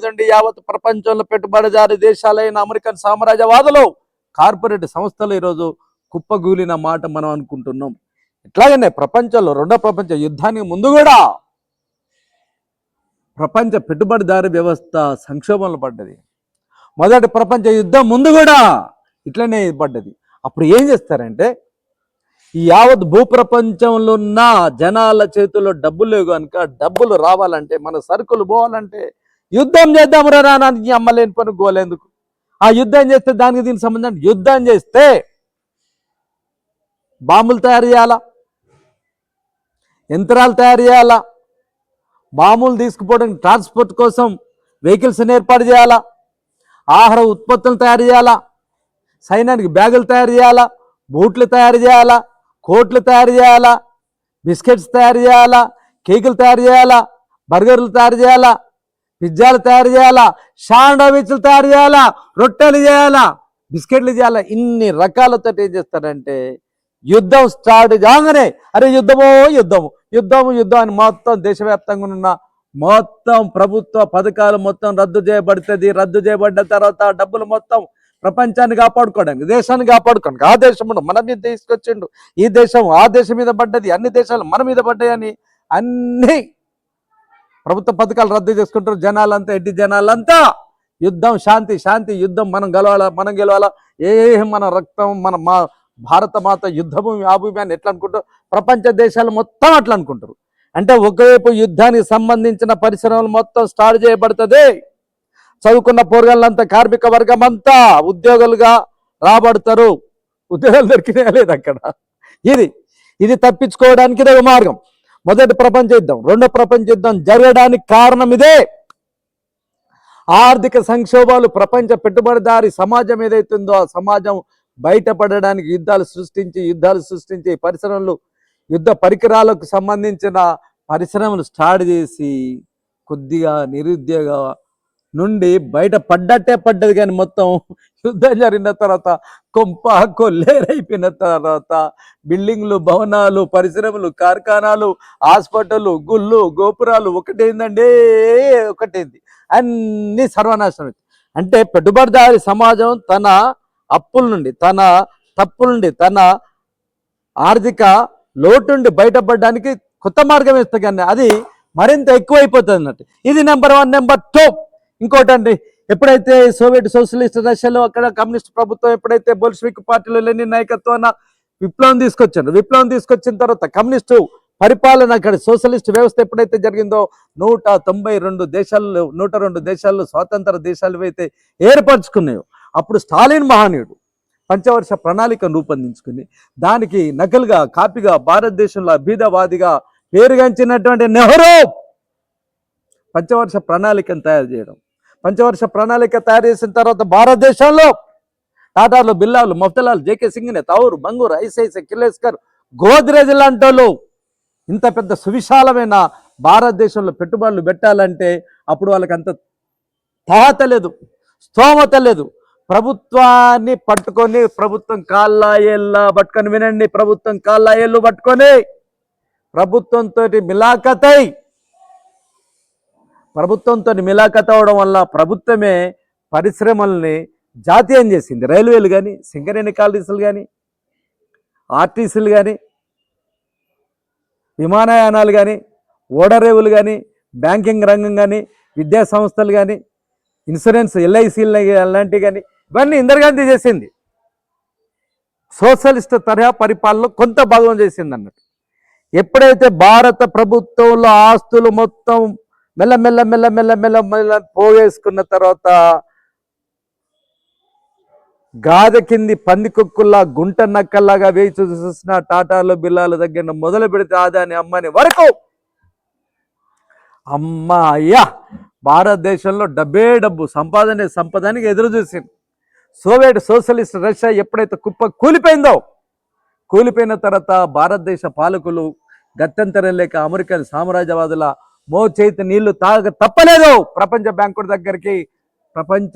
Speaker 2: నుండి యావత్ ప్రపంచంలో పెట్టుబడిదారీ దేశాలైన అమెరికన్ సామ్రాజ్యవాదులు, కార్పొరేట్ సంస్థలు ఈరోజు కుప్పగూలిన మాట మనం అనుకుంటున్నాం. ఇట్లాగనే ప్రపంచంలో 2వ ప్రపంచ యుద్ధానికి ముందు కూడా ప్రపంచ పెట్టుబడిదారీ వ్యవస్థ సంక్షోభంలో పడ్డది. మొదటి ప్రపంచ యుద్ధం ముందు కూడా ఇట్లనే పడ్డది. అప్పుడు ఏం చేస్తారంటే, ఈ యావత్ భూప్రపంచంలో ఉన్న జనాల చేతుల్లో డబ్బులు లేవు కనుక, డబ్బులు రావాలంటే, మన సరుకులు పోవాలంటే యుద్ధం చేద్దాం రానానికి అమ్మలేని పని గోలేందుకు. ఆ యుద్ధం చేస్తే దానికి దీనికి సంబంధం, యుద్ధం చేస్తే బాంబులు తయారు చేయాలా, యంత్రాలు తయారు చేయాలా, బాంబులు తీసుకుపోవడానికి ట్రాన్స్పోర్ట్ కోసం వెహికల్స్ని ఏర్పాటు చేయాలా, ఆహార ఉత్పత్తులు తయారు చేయాలా, సైన్యానికి బ్యాగులు తయారు చేయాలా, బూట్లు తయారు చేయాలా, కోట్లు తయారు చేయాలా, బిస్కెట్స్ తయారు చేయాలా, కేకులు తయారు చేయాలా, బర్గర్లు తయారు చేయాలా, పిజ్జాలు తయారు చేయాలా, శాండ్విచ్లు తయారు చేయాలా, రొట్టెలు చేయాలా, బిస్కెట్లు చేయాలా. ఇన్ని రకాలతో ఏం చేస్తారంటే, యుద్ధం స్టార్ట్ కాగానే అరే యుద్ధము అని మొత్తం దేశవ్యాప్తంగా ఉన్న మొత్తం ప్రభుత్వ పథకాలు మొత్తం రద్దు చేయబడుతుంది. రద్దు చేయబడ్డ తర్వాత డబ్బులు మొత్తం ప్రపంచాన్ని కాపాడుకోవడానికి, దేశాన్ని కాపాడుకోవడానికి, ఆ దేశం మన మీద తీసుకొచ్చిండు, ఈ దేశం ఆ దేశం మీద పడ్డది, అన్ని దేశాలు మన మీద పడ్డాయని అన్ని ప్రభుత్వ పథకాలు రద్దు చేసుకుంటారు. జనాలంతా, ఎడ్డి జనాలంతా యుద్ధం, శాంతి, యుద్ధం, మనం గెలవాలా, మన రక్తం, మా భారత మాత యుద్ధభూమి, ఆ భూమి అని ఎట్లా అనుకుంటారు. ప్రపంచ దేశాలు మొత్తం అట్లా అనుకుంటారు. అంటే ఒకవైపు యుద్ధానికి సంబంధించిన పరిశ్రమలు మొత్తం స్టార్ట్ చేయబడుతుంది. చదువుకున్న పోరగాళ్ళంతా, కార్మిక వర్గం అంతా ఉద్యోగులుగా రాబడతారు. ఉద్యోగాలు దొరికినాయా లేదు అక్కడ. ఇది తప్పించుకోవడానికి ఇది ఒక మార్గం. మొదటి ప్రపంచ యుద్ధం, 2వ ప్రపంచ యుద్ధం జరగడానికి కారణం ఇదే. ఆర్థిక సంక్షోభాలు, ప్రపంచ పెట్టుబడిదారీ సమాజం ఏదైతుందో ఆ సమాజం బయటపడడానికి యుద్ధాలు సృష్టించి పరిశ్రమలు, యుద్ధ పరికరాలకు సంబంధించిన పరిశ్రమలు స్టార్ట్ చేసి కొద్దిగా నిరుద్యోగ నుండి బయట పడ్డది. కానీ మొత్తం యుద్ధం జరిగిన తర్వాత కొల్లేరైపోయిన తర్వాత బిల్డింగ్లు, భవనాలు, పరిశ్రమలు, కార్ఖానాలు, హాస్పిటళ్ళు, గుళ్ళు, గోపురాలు ఒకటేంది అన్ని సర్వనాశనం. అంటే పెట్టుబడిదారీ సమాజం తన అప్పుల నుండి, తన తప్పుల నుండి, తన ఆర్థిక లోటు నుండి బయటపడడానికి కొత్త మార్గం ఇస్తే కానీ అది మరింత ఎక్కువైపోతుంది అన్నట్టు. ఇది నెంబర్ 1. నెంబర్ 2 ఇంకోటండి, ఎప్పుడైతే సోవియట్ సోషలిస్ట్ రష్యాలో అక్కడ కమ్యూనిస్ట్ ప్రభుత్వం ఎప్పుడైతే బోల్షివిక్ పార్టీలో లెనిన్ నాయకత్వాన విప్లవం తీసుకొచ్చిన తర్వాత కమ్యూనిస్టు పరిపాలన, అక్కడ సోషలిస్ట్ వ్యవస్థ ఎప్పుడైతే జరిగిందో 102 దేశాల్లో స్వాతంత్ర దేశాలు అయితే ఏర్పరచుకున్నాయో, అప్పుడు స్టాలిన్ మహనీయుడు పంచవర్ష ప్రణాళికను రూపొందించుకుని దానికి నకలుగా, కాపీగా భారతదేశంలో అభ్యుదయవాదిగా పేరుగాంచినటువంటి నెహ్రూ పంచవర్ష ప్రణాళికను తయారు చేయడం. పంచవర్ష ప్రణాళిక తయారు చేసిన తర్వాత భారతదేశంలో టాటాలు, బిర్లాలు, మఫ్తలాల్, జేకే సింగ్, తౌర్, బంగూర్, ఐసిఐసిఐ, కిర్లోస్కర్, గోద్రేజ్ లాంటి వాళ్ళు ఇంత పెద్ద సువిశాలమైన భారతదేశంలో పెట్టుబడులు పెట్టాలంటే అప్పుడు వాళ్ళకి అంత తాహత లేదు, స్తోమత లేదు. ప్రభుత్వాన్ని పట్టుకొని, ప్రభుత్వం కాళ్ళ ఏళ్ళ పట్టుకొని, వినండి, ప్రభుత్వం కాళ్ళ ఏళ్ళు పట్టుకొని ప్రభుత్వంతో మిలాఖత్ అవడం వల్ల ప్రభుత్వమే పరిశ్రమల్ని జాతీయం చేసింది. రైల్వేలు కానీ, సింగరేణి కాలనీసులు కానీ, ఆర్టీసీలు కానీ, విమానయానాలు కానీ, ఓడరేవులు కానీ, బ్యాంకింగ్ రంగం కానీ, విద్యా సంస్థలు కానీ, ఇన్సూరెన్స్ ఎల్ఐసీలు అలాంటివి కానీ, ఇవన్నీ ఇందిరాగాంధీ చేసింది. సోషలిస్ట్ తరహా పరిపాలనలో కొంత భాగం చేసింది అన్నట్టు. ఎప్పుడైతే భారత ప్రభుత్వంలో ఆస్తులు మొత్తం మెల్ల పోగేసుకున్న తర్వాత గాదె కింది పందికొక్కుల్లా గుంట నక్కల్లాగా వేయి చూసిన టాటాలు బిల్లాల దగ్గర మొదలు పెడితే ఆదాని అమ్మని వరకు అయ్యా భారతదేశంలో డబ్బు సంపదానికి ఎదురు చూసింది. సోవియట్ సోషలిస్ట్ రష్యా ఎప్పుడైతే కూలిపోయిన తర్వాత భారతదేశ పాలకులు గత్యంతరం లేక అమెరికన్ సామ్రాజ్యవాదుల మోచేతి నీళ్లు తప్పలేదు. ప్రపంచ బ్యాంకుల దగ్గరికి, ప్రపంచ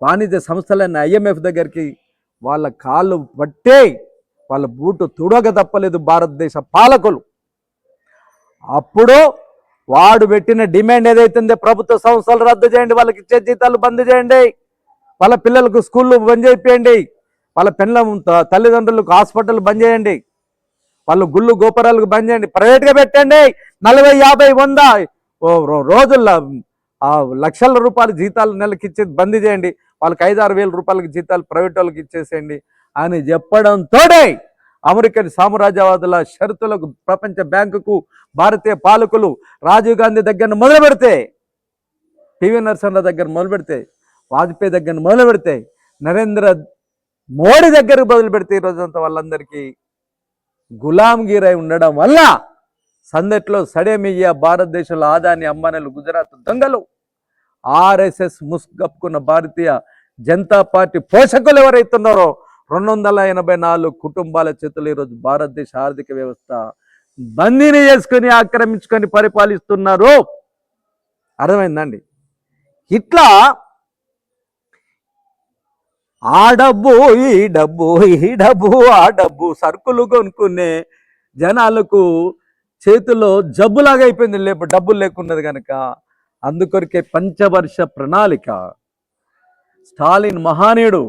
Speaker 2: వాణిజ్య సంస్థలైన IMF దగ్గరికి వాళ్ళ కాళ్ళు పట్టే వాళ్ళ బూటు తుడగ తప్పలేదు భారతదేశ పాలకులు. అప్పుడు వాడు పెట్టిన డిమాండ్ ఏదైతుందో ప్రభుత్వ సంస్థలు రద్దు చేయండి, వాళ్ళకి ఇచ్చే జీతాలు బంద్ చేయండి, వాళ్ళ పిల్లలకు స్కూళ్ళు బంద్ చేయండి, వాళ్ళ తల్లిదండ్రులకు హాస్పిటల్ బంద్ చేయండి, వాళ్ళు గుళ్ళు గోపురాలకు బంద్ చేయండి, ప్రైవేట్గా పెట్టండి, 40, 50, 100 రోజుల్లో లక్షల రూపాయల జీతాలు నెలకి ఇచ్చేది బంద్ చేయండి, వాళ్ళకి 5-6 వేల రూపాయలకి జీతాలు ప్రైవేట్ వాళ్ళకి ఇచ్చేసేయండి అని చెప్పడంతోనే అమెరికన్ సామ్రాజ్యవాదుల షరతులకు ప్రపంచ బ్యాంకుకు భారతీయ పాలకులు రాజీవ్ గాంధీ దగ్గర మొదలు పెడితే, పివి నరసింహరావు దగ్గర మొదలు పెడితే, వాజ్పేయి దగ్గర మొదలు పెడితే, నరేంద్ర మోడీ దగ్గర మొదలు పెడితే ఈరోజంతా వాళ్ళందరికీ గులాంగిరై ఉండడం వల్ల సందట్లో సడేమియ్య భారతదేశంలో ఆదాని అంబానీలు, గుజరాత్ దొంగలు, RSS ముసుగప్పుకున్న భారతీయ జనతా పార్టీ పోషకులు ఎవరైతున్నారో 284 కుటుంబాల చేతులు ఈరోజు భారతదేశ ఆర్థిక వ్యవస్థ బందీని చేసుకొని ఆక్రమించుకొని పరిపాలిస్తున్నారు. అర్థమైందండి? ఇట్లా ఆ డబ్బు ఈ డబ్బు సరుకులు కొనుక్కునే జనాలకు చేతిలో జబ్బులాగా అయిపోయింది, డబ్బులు లేకున్నది కనుక. అందుకొరకే పంచవర్ష ప్రణాళిక. స్టాలిన్ మహానీయుడు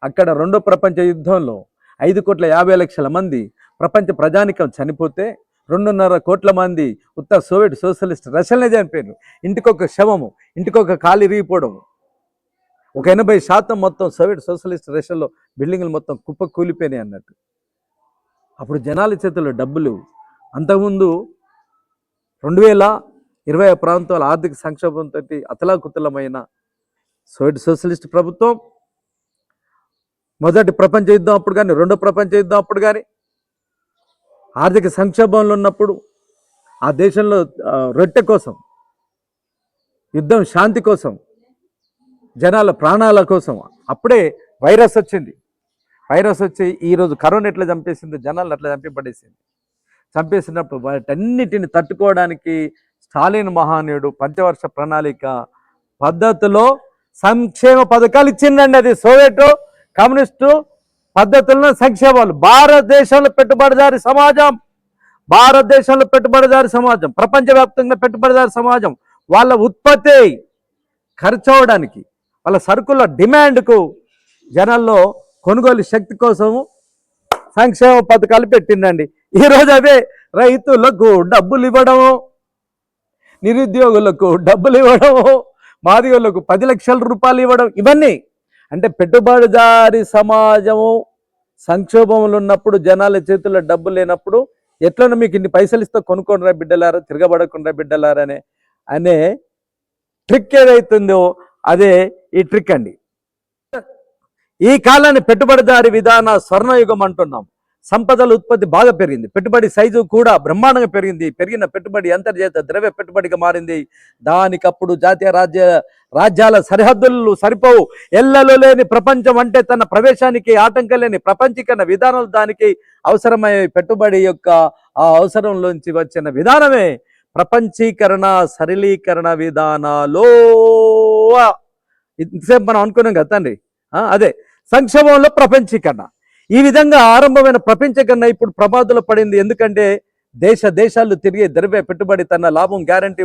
Speaker 2: అక్కడ 2వ ప్రపంచ యుద్ధంలో 5,50,00,000 మంది ప్రపంచ ప్రజానికం చనిపోతే 2.5 కోట్ల మంది ఉత్తర సోవియట్ సోషలిస్ట్ రష్యన్లే చనిపోయారు. ఇంటికొక శవము, ఇంటికొక ఖాళీ రీపోవడం. ఒక 80% మొత్తం సోవియట్ సోషలిస్ట్ రష్యాలో బిల్డింగ్లు మొత్తం కూలిపోయినాయి అన్నట్టు. అప్పుడు జనాల చేతుల్లో డబ్బులు. అంతకుముందు 2020 ప్రాంతాల ఆర్థిక సంక్షోభంతో అతలాకుతలమైన సోవియట్ సోషలిస్ట్ ప్రభుత్వం మొదటి ప్రపంచ యుద్ధం అప్పుడు కానీ, 2వ ప్రపంచ యుద్ధం అప్పుడు కానీ ఆర్థిక సంక్షోభంలో ఉన్నప్పుడు ఆ దేశంలో రొట్టె కోసం, యుద్ధం శాంతి కోసం, జనాల ప్రాణాల కోసం అప్పుడే వైరస్ వచ్చింది. వైరస్ వచ్చి ఈరోజు కరోనా ఎట్లా చంపేసింది, జనాలు అట్లా చంపేసినప్పుడు వాటన్నిటిని తట్టుకోవడానికి స్టాలిన్ మహానీయుడు పంచవర్ష ప్రణాళిక పద్ధతిలో సంక్షేమ పథకాలు ఇచ్చిందండి. అది సోవియట్ కమ్యూనిస్టు పద్ధతుల్లో సంక్షేమాలు. భారతదేశంలో పెట్టుబడిదారి సమాజం, ప్రపంచవ్యాప్తంగా పెట్టుబడిదారి సమాజం వాళ్ళ ఉత్పత్తి ఖర్చు అవడానికి, వాళ్ళ సరుకుల డిమాండ్కు, జనాల్లో కొనుగోలు శక్తి కోసము సంక్షేమ పథకాలు పెట్టిందండి. ఈరోజు అవే రైతులకు డబ్బులు ఇవ్వడము, నిరుద్యోగులకు డబ్బులు ఇవ్వడము, మాదిగోళ్ళకు 10 లక్షల రూపాయలు ఇవ్వడం. ఇవన్నీ అంటే పెట్టుబడిదారి సమాజము సంక్షోభంలో ఉన్నప్పుడు, జనాల చేతుల్లో డబ్బులు లేనప్పుడు ఎట్లనో మీకు ఇన్ని పైసలు ఇస్తే కొనుక్కోండిరా బిడ్డలారా, తిరగబడకుండా బిడ్డలారా అనే ట్రిక్ ఏదైతుందో అదే ఈ ట్రిక్ అండి. ఈ కాలాన్ని పెట్టుబడిదారి విధాన స్వర్ణయుగం అంటున్నాం. సంపదల ఉత్పత్తి బాగా పెరిగింది, పెట్టుబడి సైజు కూడా బ్రహ్మాండంగా పెరిగింది. పెరిగిన పెట్టుబడి అంతర్జాతీయ ద్రవ్య పెట్టుబడిగా మారింది. దానికప్పుడు జాతీయ రాజ్యాల సరిహద్దులు సరిపోవు. ఎల్లలో లేని ప్రపంచం అంటే తన ప్రవేశానికి ఆటంకం లేని ప్రపంచీకరణ విధానాలు దానికి అవసరమయ్యే పెట్టుబడి యొక్క ఆ అవసరంలోంచి వచ్చిన విధానమే ప్రపంచీకరణ సరళీకరణ విధానాలు. ఇంతసేపు మనం అనుకున్నాం కదా తండ్రి, అదే సంక్షేమంలో ప్రపంచీకరణ. ఈ విధంగా ఆరంభమైన ప్రపంచీకరణ ఇప్పుడు ప్రమాదంలో పడింది. ఎందుకంటే దేశాలు తిరిగే ద్రవ్య పెట్టుబడి తన లాభం గ్యారంటీ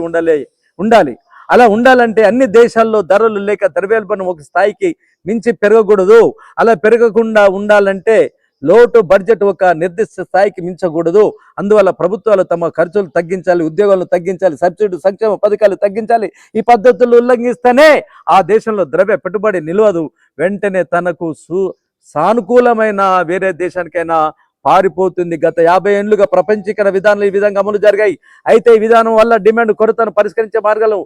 Speaker 2: ఉండాలి. అలా ఉండాలంటే అన్ని దేశాల్లో ధరలు లేక ద్రవ్యోల్బణం ఒక స్థాయికి మించి పెరగకూడదు. అలా పెరగకుండా ఉండాలంటే లోటు బడ్జెట్ ఒక నిర్దిష్ట స్థాయికి మించకూడదు. అందువల్ల ప్రభుత్వాలు తమ ఖర్చులు తగ్గించాలి, ఉద్యోగాలను తగ్గించాలి, సబ్సిడీ సంక్షేమ పథకాలు తగ్గించాలి. ఈ పద్ధతులు ఉల్లంఘిస్తేనే ఆ దేశంలో ద్రవ్య పెట్టుబడి నిలవదు. వెంటనే తనకు సానుకూలమైన వేరే దేశానికైనా పారిపోతుంది. గత 50 ఏళ్లుగా ప్రపంచీకరణ విధానాలు ఈ విధంగా అమలు జరిగాయి. అయితే ఈ విధానం వల్ల డిమాండ్ కొరతను పరిష్కరించే మార్గాలు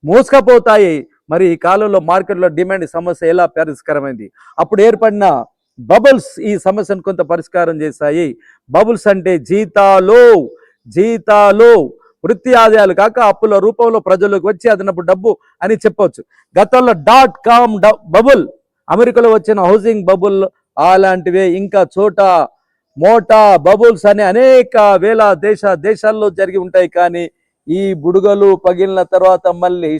Speaker 2: మోసుకపోతాయి. మరి ఈ కాలంలో మార్కెట్లో డిమాండ్ సమస్య ఎలా పరిష్కారమైంది? అప్పుడు ఏర్పడిన బబుల్స్ ఈ సమస్యను కొంత పరిష్కారం చేశాయి. బబుల్స్ అంటే జీతాలు వృత్తి ఆదాయాలు కాక అప్పుల రూపంలో ప్రజలకు వచ్చి అదనపు డబ్బు అని చెప్పవచ్చు. గతంలో .com బబుల్, అమెరికాలో వచ్చిన హౌసింగ్ బబుల్ అలాంటివే ఇంకా మోటా బబుల్స్ అనే అనేక వేల దేశాల్లో జరిగి ఉంటాయి. కానీ ఈ బుడుగలు పగిలిన తర్వాత మళ్ళీ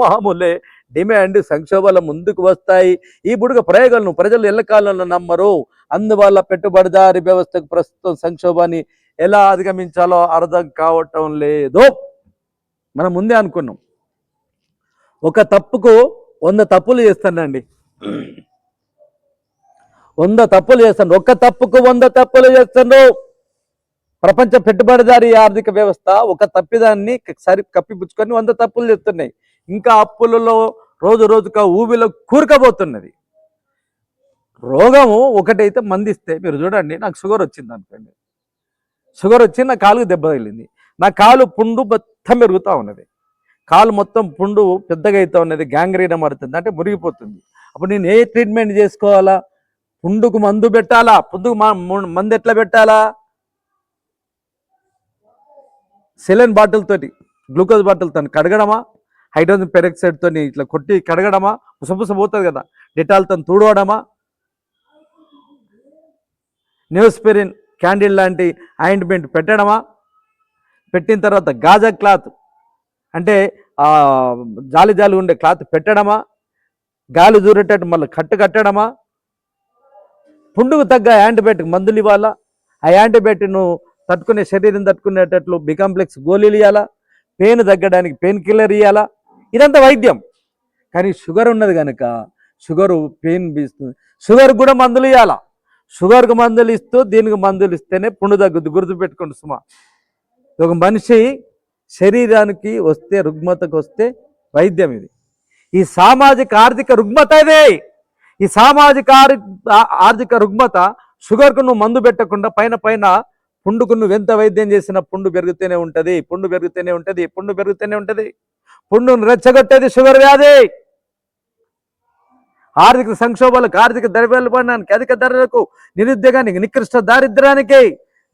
Speaker 2: మామూలే డిమాండ్ సంక్షోభాలు ముందుకు వస్తాయి. ఈ బుడుగ ప్రయోగాలను ప్రజలు ఎల్లకాలంలో నమ్మరు. అందువల్ల పెట్టుబడిదారీ వ్యవస్థకు ప్రస్తుతం సంక్షోభాన్ని ఎలా అధిగమించాలో అర్థం కావటం లేదు. మనం ముందే అనుకున్నాం, ఒక తప్పుకు 100 తప్పులు చేస్తానండి. 100 తప్పులు చేస్తాను, ఒక్క తప్పుకు 100 తప్పులు చేస్తాను. ప్రపంచ పెట్టుబడిదారీ ఆర్థిక వ్యవస్థ ఒక తప్పిదాన్ని కప్పిపుచ్చుకొని 100 తప్పులు చేస్తున్నాయి. ఇంకా అప్పులలో రోజుగా ఊబిలో కూరుకబోతున్నది. రోగము ఒకటైతే మందిస్తే, మీరు చూడండి, నాకు షుగర్ వచ్చింది అనుకోండి, షుగర్ వచ్చి నా కాలుకు దెబ్బ తగిలింది, నా కాలు పుండు మొత్తం పెరుగుతూ ఉన్నది, కాలు మొత్తం పుండు పెద్దగా అవుతూ ఉన్నది, గ్యాంగ్రీన్ మారుతుంది, అంటే మురిగిపోతుంది. అప్పుడు నేను ఏ ట్రీట్మెంట్ చేసుకోవాలా? పుండుకు మందు పెట్టాలా? పుండుకు మందు ఎట్లా పెట్టాలా? సెలైన్ బాటిల్ తోటి, గ్లూకోజ్ బాటిల్ తోని కడగడమా, హైడ్రోజన్ పెరాక్సైడ్ తోని ఇట్లా కొట్టి కడగడమా, పుసపుస పోతుంది కదా, డెటాల్తో తుడవడమా, న్యూస్పెరిన్ క్యాండిల్ లాంటి ఆయింట్మెంట్ పెట్టడమా, పెట్టిన తర్వాత గాజా క్లాత్ అంటే జాలి ఉండే క్లాత్ పెట్టడమా, గాలి దూరేటట్టు మళ్ళీ కట్టడమా, పుండుకు తగ్గ యాంటీబయాటిక్ మందులు ఇవ్వాలా, ఆ యాంటీబయాటిక్ను శరీరం తట్టుకునేటట్లు బికాంప్లెక్స్ గోళీలు ఇవ్వాలా, పెయిన్ తగ్గడానికి పెయిన్ కిల్లర్ ఇవ్వాలా, ఇదంతా వైద్యం. కానీ షుగర్ ఉన్నది కనుక షుగరు పెయిన్ బీస్తుంది, షుగర్ కూడా మందులు ఇవ్వాలా. షుగర్కి మందులు ఇస్తూ దీనికి మందులు ఇస్తేనే పుండు తగ్గుద్ది. గుర్తుపెట్టుకోండి సుమా, ఒక మనిషి శరీరానికి వస్తే, రుగ్మతకు వస్తే వైద్యం ఇది. ఈ సామాజిక ఆర్థిక రుగ్మత ఇదే. ఈ సామాజిక ఆర్థిక రుగ్మత షుగర్కు నువ్వు మందు పెట్టకుండా పైన పుండుకు నువ్వు ఎంత వైద్యం చేసినా పుండు పెరుగుతూనే ఉంటుంది, పుండును రెచ్చగొట్టేది షుగర్ వ్యాధి. ఆర్థిక సంక్షోభాలకు, ఆర్థిక ద్రవ్యోల్బణానికి, అధిక ధరలకు, నిరుద్యోగానికి, నికృష్ట దారిద్ర్యానికి,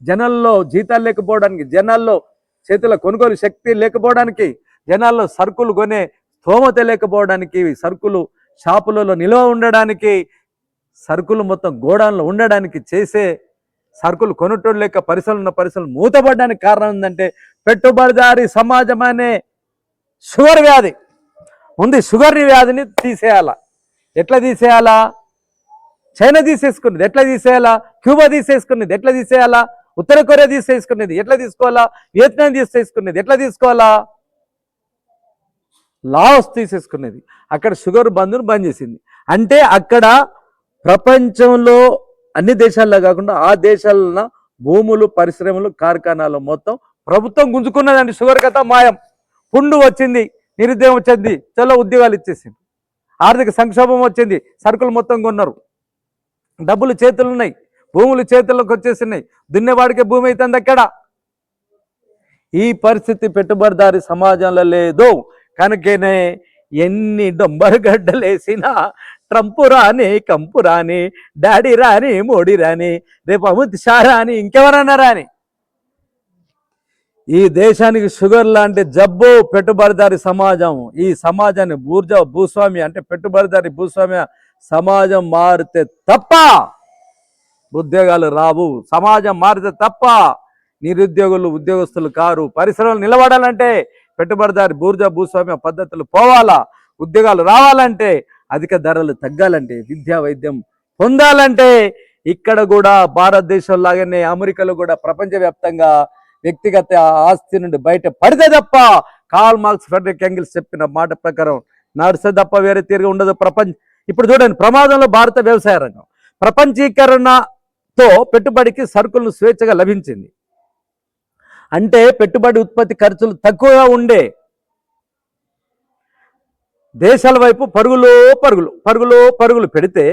Speaker 2: జనాల్లో జీతాలు లేకపోవడానికి, జనాల్లో చేతుల కొనుగోలు శక్తి లేకపోవడానికి, జనాల్లో సరుకులు కొనే స్తోమత లేకపోవడానికి, సరుకులు షాపులలో నిల్వ ఉండడానికి, సరుకులు మొత్తం గోడాన్లో ఉండడానికి, చేసే సరుకులు కొనుటోళ్ళు లేక పరిశ్రమలు మూతపడడానికి కారణం ఏంటంటే పెట్టుబడిదారీ సమాజం అనే షుగర్ వ్యాధి ఉంది. షుగర్ వ్యాధిని తీసేయాలా. ఎట్లా తీసేయాలా? చైనా తీసేసుకున్నది ఎట్లా తీసేయాలా? క్యూబా తీసేసుకున్నది ఎట్లా తీసేయాలా? ఉత్తర కొరియా తీసేసుకున్నది ఎట్లా తీసుకోవాలా? వియత్నాం తీసేసుకున్నది ఎట్లా తీసుకోవాలా? లాస్ తీసేసుకున్నది. అక్కడ షుగర్ బంద్ చేసింది. అంటే అక్కడ ప్రపంచంలో అన్ని దేశాల్లో కాకుండా ఆ దేశాలలో భూములు, పరిశ్రమలు, కార్ఖానాలు మొత్తం ప్రభుత్వం గుంజుకున్నదండి. షుగర్ కథ మాయం. పుండు వచ్చింది, నిరుద్యోగం వచ్చింది, చాలా ఉద్యోగాలు ఇచ్చేసింది. ఆర్థిక సంక్షోభం వచ్చింది, సరుకులు మొత్తం కొన్నారు, డబ్బులు చేతులు ఉన్నాయి, భూములు చేతుల్లోకి వచ్చేసినాయి, దున్నేవాడికే భూమి అవుతుంది. అక్కడ ఈ పరిస్థితి పెట్టుబడిదారీ సమాజంలో లేదు. కనుకనే ఎన్ని డొంబరగడ్డలేసినా ట్రంప్ రాని కంపు రాని డాడీ రాని మోడీ రాని రేపు అమిత్ షా రాని ఇంకెవరన్నా రాని ఈ దేశానికి షుగర్ లాంటి జబ్బు పెట్టుబడిదారి సమాజం. ఈ సమాజాన్ని భూస్వామి అంటే పెట్టుబడిదారి భూస్వామ్య సమాజం మారితే తప్ప ఉద్యోగాలు రావు. సమాజం మారితే తప్ప నిరుద్యోగులు ఉద్యోగస్తులు కారు. పరిశ్రమలు నిలబడాలంటే పెట్టుబడిదారి భూస్వామ్య పద్ధతులు పోవాలా. ఉద్యోగాలు రావాలంటే అధిక ధరలు తగ్గాలంటే విద్యా వైద్యం పొందాలంటే ఇక్కడ కూడా భారతదేశం లాగానే అమెరికాలో కూడా ప్రపంచవ్యాప్తంగా వ్యక్తిగత ఆస్తి నుండి బయట పడితే తప్ప కార్ల్ మార్క్స్ ఫ్రెడరిక్ ఎంగిల్స్ చెప్పిన మాట ప్రకారం నడిస్తే తప్ప వేరే తిరిగి ఉండదు ప్రపంచం. ఇప్పుడు చూడండి, ప్రమాదంలో భారత వ్యవసాయ రంగం. ప్రపంచీకరణతో పెట్టుబడికి సరుకులను స్వేచ్ఛగా లభించింది. అంటే పెట్టుబడి ఉత్పత్తి ఖర్చులు తక్కువగా ఉండే దేశాల వైపు పరుగులు పెడితే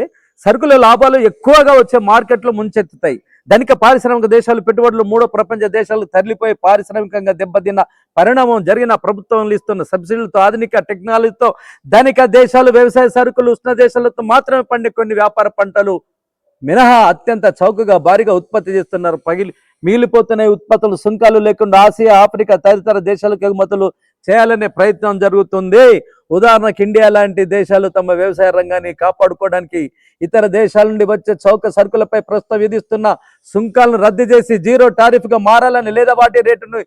Speaker 2: సరుకుల లాభాలు ఎక్కువగా వచ్చే మార్కెట్లు ముంచెత్తుతాయి. ధనిక పారిశ్రామిక దేశాలు పెట్టుబడులు మూడో ప్రపంచ దేశాలకు తరలిపోయి పారిశ్రామికంగా దెబ్బతిన్న పరిణామం జరిగిన ప్రభుత్వం ఇస్తున్న సబ్సిడీలతో ఆధునిక టెక్నాలజీతో ధనిక దేశాలు వ్యవసాయ సరుకులు ఉష్ణ దేశాలతో మాత్రమే పండే కొన్ని వ్యాపార పంటలు మినహా అత్యంత చౌకగా భారీగా ఉత్పత్తి చేస్తున్నారు. మిగిలిపోతున్న ఉత్పత్తులు సుంకాలు లేకుండా ఆసియా ఆఫ్రికా తదితర దేశాలకు ఎగుమతులు చేయాలనే ప్రయత్నం జరుగుతుంది. ఉదాహరణకు ఇండియా లాంటి దేశాలు తమ వ్యవసాయ రంగాన్ని కాపాడుకోవడానికి ఇతర దేశాల నుండి వచ్చే చౌక సరుకులపై ప్రస్తుతం విధిస్తున్న సుంకాలను రద్దు చేసి జీరో టారిఫ్గా మారాలని లేదా వాటి రేటును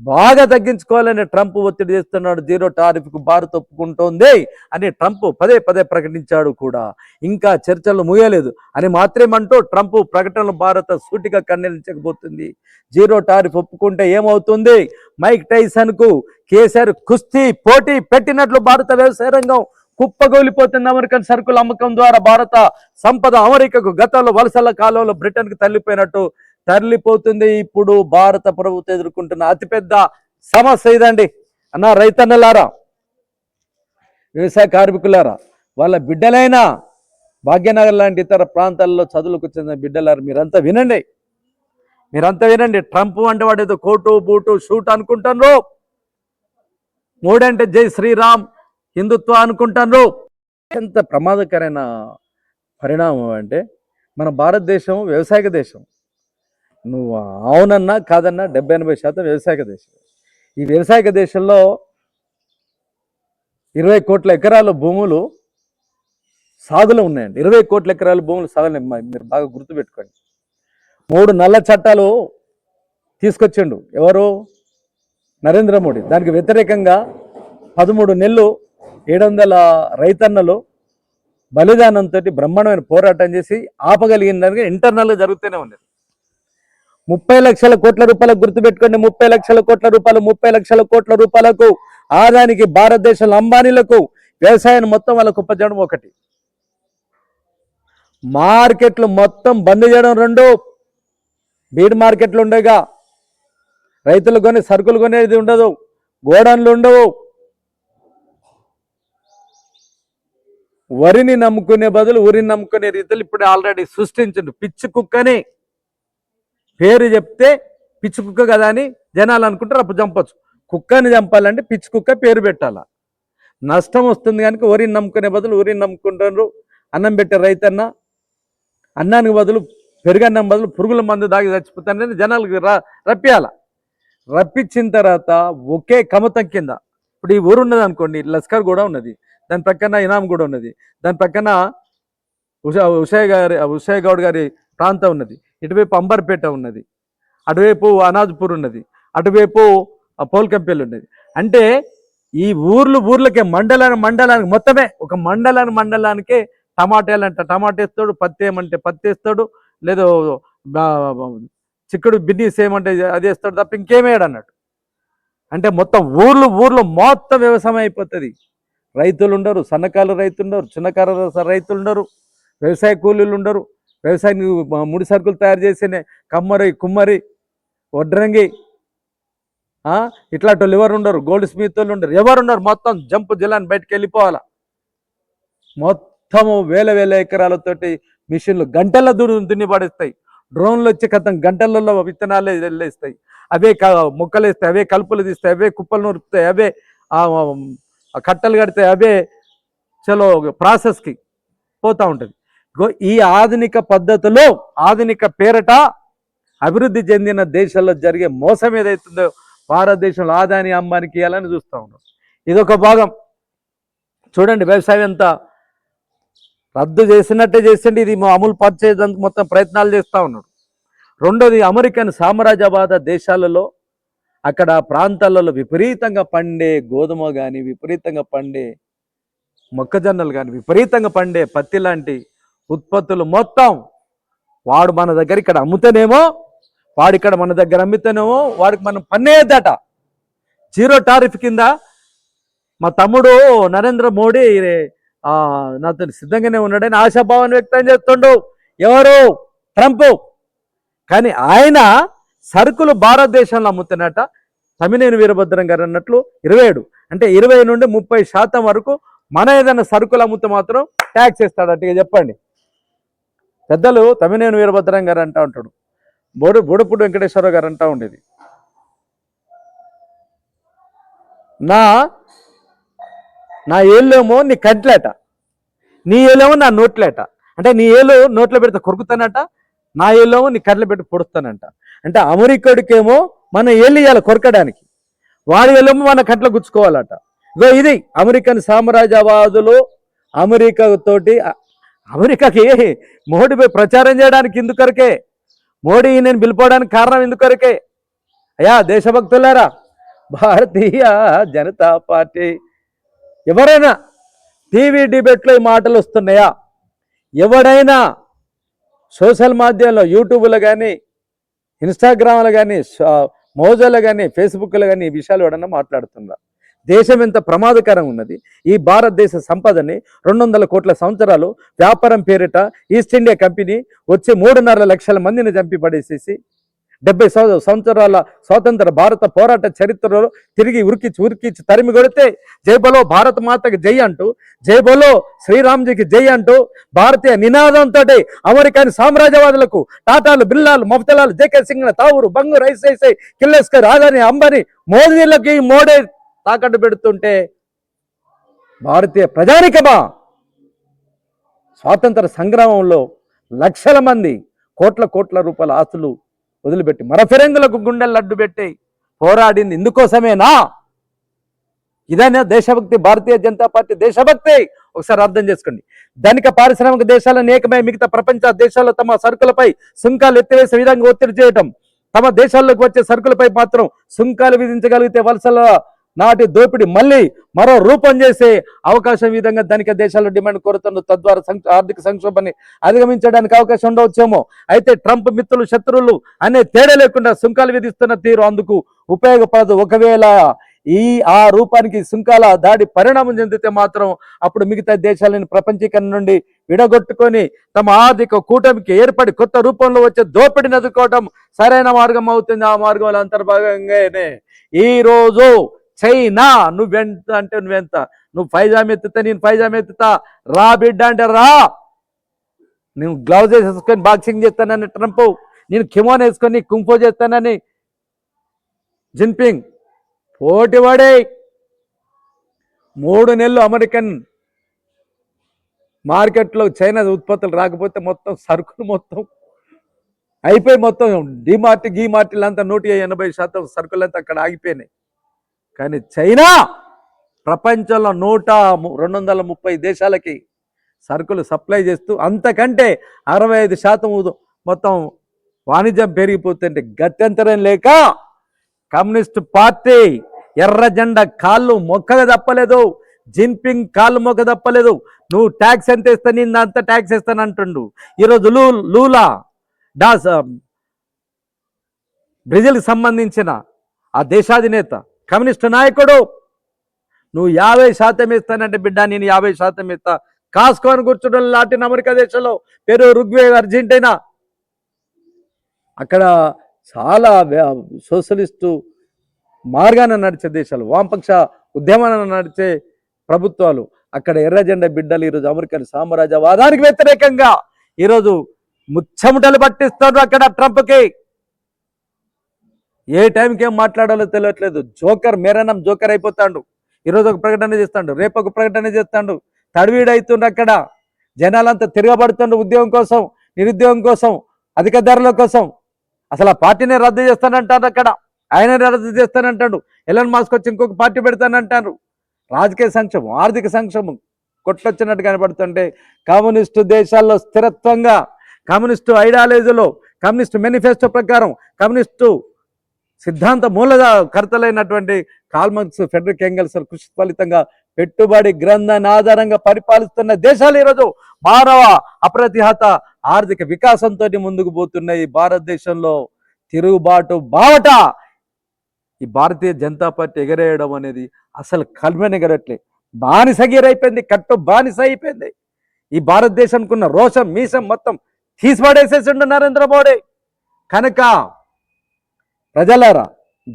Speaker 2: బాగా తగ్గించుకోవాలని ట్రంప్ ఒత్తిడి చేస్తున్నాడు. జీరో టారిఫ్కు భారత్ ఒప్పుకుంటోంది అని ట్రంప్ పదే ప్రకటించాడు కూడా. ఇంకా చర్చలు ముగియలేదు అని మాత్రమంటూ ట్రంప్ ప్రకటనలు భారత సూటిగా ఖండించకపోతుంది. జీరో టారిఫ్ ఒప్పుకుంటే ఏమవుతుంది? మైక్ టైసన్కు కేసీఆర్ కుస్తీ పోటీ పెట్టినట్లు భారత వ్యవసాయ రంగం కుప్పగోలిపోతుంది. అమెరికన్ సరుకుల అమ్మకం ద్వారా భారత సంపద అమెరికాకు గతంలో వలసల కాలంలో బ్రిటన్కు తరలిపోతుంది. ఇప్పుడు భారత ప్రభుత్వం ఎదుర్కొంటున్న అతిపెద్ద సమస్య ఇదండి. అన్న రైతన్నలారా, వ్యవసాయ కార్మికులారా, వాళ్ళ బిడ్డలైనా భాగ్యనగర్ లాంటి ఇతర ప్రాంతాల్లో చదువులకు చెందిన బిడ్డలారా, మీరంతా వినండి. ట్రంప్ అంటే వాడు ఏదో కోటు బూటు షూట్ అనుకుంటారు. మోడీ అంటే జై శ్రీరామ్ హిందుత్వ అనుకుంటారు. ఎంత ప్రమాదకరమైన పరిణామం అంటే, మన భారతదేశం వ్యవసాయక దేశం. నువ్వు అవునన్నా కాదన్నా 70-80% వ్యవసాయక దేశం. ఈ వ్యవసాయక దేశంలో 20 కోట్ల ఎకరాల భూములు సాగులో ఉన్నాయండి. 20 కోట్ల ఎకరాల భూములు సాగులు. మీరు బాగా గుర్తుపెట్టుకోండి. 3 నల్ల చట్టాలు తీసుకొచ్చిండు ఎవరు? నరేంద్ర మోడీ. దానికి వ్యతిరేకంగా 13 నెలలు 700 రైతన్నలు బలిదానంతో బ్రహ్మాండమైన పోరాటం చేసి ఆపగలిగిన ఇంటర్నల్గా జరుగుతూనే ఉంది. 30 లక్షల కోట్ల రూపాయలకు గుర్తుపెట్టుకోండి. 30 లక్షల కోట్ల రూపాయలు. 30 లక్షల కోట్ల రూపాయలకు ఆదానికి భారతదేశంలో అంబానీలకు వ్యవసాయాన్ని మొత్తం వాళ్ళకు ఉపజడం ఒకటి. మార్కెట్లు మొత్తం బంద్ చేయడం 2. బీడ్ మార్కెట్లు ఉండగా రైతులు కొని సరుకులు కొనేది ఉండదు. గోడన్లు ఉండవు. వరిని నమ్ముకునే బదులు ఊరిని నమ్ముకునే రీతిలో ఇప్పుడు ఆల్రెడీ సృష్టించండు. పిచ్చి కుక్కని పేరు చెప్తే పిచ్చి కుక్క కదా అని జనాలు అనుకుంటారు. అప్పుడు చంపచ్చు. కుక్కని చంపాలంటే పిచ్చి కుక్క పేరు పెట్టాలా. నష్టం వస్తుంది కనుక వరిని నమ్ముకునే బదులు ఊరిని నమ్ముకుంటారు. అన్నం పెట్టే రైతన్న అన్నానికి బదులు పెరుగన్నం బదులు పురుగుల మందు దాగి చచ్చిపోతానని జనాలకు రప్పియాల. రప్పించిన తర్వాత ఒకే కమతం కింద ఇప్పుడు ఈ ఊరు ఉన్నది అనుకోండి, లస్కర్ కూడా ఉన్నది, దాని పక్కన ఇనాం కూడా ఉన్నది, దాని పక్కన ఉషయ్ గౌడ్ గారి ప్రాంతం ఉన్నది, ఇటువైపు అంబర్పేట ఉన్నది, అటువైపు అనాజ్పూర్ ఉన్నది, అటువైపు పోల్కంపల్లి ఉన్నది. అంటే ఈ ఊర్లకే మండలానికి మొత్తమే ఒక మండలానికే టమాటాలు అంట టమాటా వేస్తాడు, పత్తి ఏమంటే పత్తి వేస్తాడు, లేదో చిక్కుడు బిన్నీస్ ఏమంటే అది వేస్తాడు తప్ప ఇంకేమేయడు అన్నట్టు. అంటే మొత్తం ఊర్లు మొత్తం వ్యవసాయం అయిపోతుంది. రైతులు ఉండరు, సన్నకారు రైతులు ఉండరు, చిన్నకారు రైతులు ఉండరు, వ్యవసాయ కూలీలు ఉండరు, వ్యవసాయానికి ముడి సరుకులు తయారు చేసే కుమ్మరి వడ్రంగి ఇట్లాంటి వాళ్ళు ఎవరు ఉండరు, గోల్డ్ స్మిత్ వాళ్ళు ఉండరు, ఎవరు ఉండరు. మొత్తం జంపు జిల్లాని బయటకు వెళ్ళిపోవాలా. మొత్తము వేల ఎకరాలతోటి మిషన్లు గంటల దున్ని పడేస్తాయి. డ్రోన్లు వచ్చి గంటలలో విత్తనాలు వెళ్ళేస్తాయి. అవే మొక్కలు వేస్తాయి, అవే కలుపులు తీస్తాయి, అవే కుప్పలు నూరుతాయి, అవే కట్టలు కడతాయి, అవే చలో ప్రాసెస్కి పోతూ ఉంటుంది. ఈ ఆధునిక పద్ధతిలో ఆధునిక పేరట అభివృద్ధి చెందిన దేశాల్లో జరిగే మోసం ఏదైతుందో భారతదేశంలో ఆదాని అంబానికి ఇవ్వాలని చూస్తూ ఉన్నాం. ఇదొక భాగం. చూడండి, వ్యవసాయం అంతా రద్దు చేసినట్టే చేసిండి, ఇది అమలు పరిచేందుకు మొత్తం ప్రయత్నాలు చేస్తూ ఉన్నాడు. రెండోది, అమెరికన్ సామ్రాజ్యవాద దేశాలలో అక్కడ ప్రాంతాలలో విపరీతంగా పండే గోధుమ కానీ, విపరీతంగా పండే మొక్కజొన్నలు కానీ, విపరీతంగా పండే పత్తి లాంటి ఉత్పత్తులు మొత్తం వాడు మన దగ్గర ఇక్కడ అమ్ముతేనేమో, వాడిక్కడ మన దగ్గర అమ్మితేనేమో వాడికి మనం పన్నేద్దట. జీరో టారిఫ్ కింద మా తమ్ముడు నరేంద్ర మోడీ నాతో సిద్ధంగానే ఉన్నాడని ఆశాభావాన్ని వ్యక్తం చేస్తుండు. ఎవరు? ట్రంప్. కానీ ఆయన సరుకులు భారతదేశంలో అమ్ముతున్నట. తమ్మినేని వీరభద్రం గారు అన్నట్లు 27 అంటే 20 నుండి 30% వరకు మన ఏదైనా సరుకులు అమ్ముతే మాత్రం ట్యాక్స్ ఇస్తాడట. ఇక చెప్పండి, పెద్దలు తమ్మినేని వీరభద్రం గారు అంటూ ఉంటాడు, బోడపూడి వెంకటేశ్వరరావు గారు అంటూ ఉండేది, నా ఏళ్ళేమో నీ కంట్లేట, నీ ఏళ్ళేమో నా నోట్లేట. అంటే నీ ఏళ్ళు నోట్లో పెడితే కొరుకుతానట, నా ఏళ్ళేమో నీ కర్రలు పెట్టి పొడుస్తానంట. అంటే అమెరికాడికేమో మన ఏళ్ళు ఇవ్వాలి కొరకడానికి, వాడి ఏళ్ళేమో మన కట్ల గుచ్చుకోవాలట. ఇగో ఇది అమెరికన్ సామ్రాజ్యవాదులు అమెరికాకి మోడీపై ప్రచారం చేయడానికి ఇందుకొరకే, మోడీ నేను పిలిపోవడానికి కారణం ఇందుకొరకే. అయ్యా దేశభక్తులారా, భారతీయ జనతా పార్టీ ఎవరైనా టీవీ డిబేట్లో ఈ మాటలు వస్తున్నాయా? ఎవడైనా సోషల్ మాధ్యమంలో యూట్యూబ్లో కానీ, ఇన్స్టాగ్రామ్లో కానీ, మోజోలో కానీ, ఫేస్బుక్లో కానీ ఈ విషయాలు ఎవడన్నా మాట్లాడుతున్నారు? దేశం ఎంత ప్రమాదకరంగా ఉన్నది. ఈ భారతదేశ సంపదని 200 కోట్ల సంవత్సరాలు వ్యాపారం పేరిట ఈస్ట్ ఇండియా కంపెనీ వచ్చి 3.5 లక్షల మందిని చంపి పడేసేసి 70 సంవత్సరాల స్వాతంత్ర భారత పోరాట చరిత్రలో తిరిగి ఉరికిచ్చి తరిమి కొడితే జై బలో భారత మాతకి జై అంటూ, జై బలో శ్రీరామ్జీకి జై అంటూ భారతీయ నినాదంతో అమెరికన్ సామ్రాజ్యవాదులకు టాటాలు, బిర్లాలు, మఫ్తలాలు, జేకే సింగ్, తావూరు, బంగూరు, ఐసిఐసిఐ, కిర్లోస్కర్, అదాని, అంబానీ, మోదీలకి మోడే తాకట్టు పెడుతుంటే భారతీయ ప్రజానికమా స్వాతంత్ర సంగ్రామంలో లక్షల మంది కోట్ల రూపాయల ఆస్తులు వదిలిపెట్టి మరఫిరంగులకు గుండెలు అడ్డు పెట్టి పోరాడింది ఇందుకోసమేనా? ఇదైనా దేశభక్తి? భారతీయ జనతా పార్టీ దేశభక్తి? ఒకసారి అర్థం చేసుకోండి. ధనిక పారిశ్రామిక దేశాలను ఏకమై మిగతా ప్రపంచ దేశాల్లో తమ సరుకులపై సుంకాలు ఎత్తివేసే విధంగా ఒత్తిడి చేయటం, తమ దేశాల్లోకి వచ్చే సరుకులపై మాత్రం సుంకాలు విధించగలిగితే వలసల నాటి దోపిడీ మళ్ళీ మరో రూపం చేసే అవకాశం విధంగా ధనిక దేశాల డిమాండ్ కోరుతున్న, తద్వారా ఆర్థిక సంక్షోభాన్ని అధిగమించడానికి అవకాశం ఉండవచ్చేమో. అయితే ట్రంప్ మిత్రులు, శత్రువులు అనే తేడా లేకుండా సుంకాలు విధిస్తున్న తీరు అందుకు ఉపయోగపడదు. ఒకవేళ ఆ రూపానికి సుంకాల దాడి పరిణామం చెందితే మాత్రం అప్పుడు మిగతా దేశాలను ప్రపంచీకరణ నుండి విడగొట్టుకొని తమ ఆర్థిక కూటమికి ఏర్పడి కొత్త రూపంలో వచ్చే దోపిడిని ఎదుర్కోవటం సరైన మార్గం అవుతుంది. ఆ మార్గంలో అంతర్భాగంగానే ఈరోజు చైనా నువ్వెంత అంటే నువ్వెంత, నువ్వు పైజామా ఎత్తుతా నేను పైజామా ఎత్తుతా, రా బిడ్డ అంటే రా, నువ్వు గ్లౌజ్ వేసుకొని బాక్సింగ్ చేస్తానని ట్రంప్, నేను కిమోన్ వేసుకొని కుంఫో చేస్తానని జిన్పింగ్ పోటీ పడే 3 నెలలు అమెరికన్ మార్కెట్లో చైనా ఉత్పత్తులు రాకపోతే మొత్తం సరుకులు మొత్తం అయిపోయి, మొత్తం డిమార్ట్ గీమార్టీలంతా 180% సరుకులంతా అక్కడ ఆగిపోయినాయి. కానీ చైనా ప్రపంచంలో 230 దేశాలకి సరుకులు సప్లై చేస్తూ అంతకంటే 65% మొత్తం వాణిజ్యం పెరిగిపోతుంటే గత్యంతరం లేక కమ్యూనిస్ట్ పార్టీ ఎర్ర జెండా కాళ్ళు మొక్కగా తప్పలేదు, జిన్పింగ్ కాళ్ళు మొక్క తప్పలేదు. నువ్వు ట్యాక్స్ ఎంత ఇస్తా, నేను అంత ట్యాక్స్ ఇస్తాను అంటుండు. ఈరోజు లూలా బ్రెజిల్కి సంబంధించిన ఆ దేశాధినేత కమ్యూనిస్ట్ నాయకుడు, నువ్వు 50% ఇస్తానంటే బిడ్డ నేను 50% ఇస్తా, కాసుకొని కూర్చుంటే లాటిన్ అమెరికా దేశంలో పెరు, ఉరుగ్వే, అర్జెంటీనా, అక్కడ చాలా సోషలిస్టు మార్గాన నడిచే దేశాలు, వామపక్ష ఉద్యమాన్ని నడిచే ప్రభుత్వాలు, అక్కడ ఎర్ర జెండా బిడ్డలు ఈరోజు అమెరికన్ సామ్రాజ్యవాదానికి వ్యతిరేకంగా ఈరోజు ముచ్చముటలు పట్టిస్తారు. అక్కడ ట్రంప్కి ఏ టైంకి ఏం మాట్లాడాలో తెలియట్లేదు. జోకర్ మేరనం జోకర్ అయిపోతాడు. ఈరోజు ఒక ప్రకటన చేస్తాడు, రేపు ఒక ప్రకటన చేస్తాడు, తడివీడవుతుండ్రు. అక్కడ జనాలంతా తిరగబడుతున్నారు ఉద్యోగం కోసం, నిరుద్యోగం కోసం, అధిక ధరల కోసం. అసలు ఆ పార్టీనే రద్దు చేస్తానంటారు, అక్కడ ఆయనే రద్దు చేస్తానంటాడు. ఎలాన్ మాస్క్ వచ్చి ఇంకొక పార్టీ పెడతానంటారు. రాజకీయ సంక్షేమం, ఆర్థిక సంక్షేమం కొట్టొచ్చినట్టు కనబడుతుంటే కమ్యూనిస్టు దేశాల్లో స్థిరత్వంగా, కమ్యూనిస్టు ఐడియాలజీలో, కమ్యూనిస్టు మేనిఫెస్టో ప్రకారం, కమ్యూనిస్టు సిద్ధాంత మూలకర్తలైనటువంటి కార్ల్ మార్క్స్, ఫ్రెడరిక్ ఎంగెల్స్ కృషి ఫలితంగా పెట్టుబడి గ్రంథాన్ని ఆధారంగా పరిపాలిస్తున్న దేశాలు ఈరోజు మానవ అప్రతిహత ఆర్థిక వికాసంతో ముందుకు పోతున్నాయి. భారతదేశంలో తిరుగుబాటు బావట ఈ భారతీయ జనతా పార్టీ ఎగరేయడం అనేది అసలు కల్మని ఎగరట్లే, బానిసగిరైపోయింది, కట్టు బానిస అయిపోయింది. ఈ భారతదేశానికి ఉన్న రోషం మీసం మొత్తం తీసిపడేసేసిండు నరేంద్ర మోడీ. కనుక ప్రజలారా,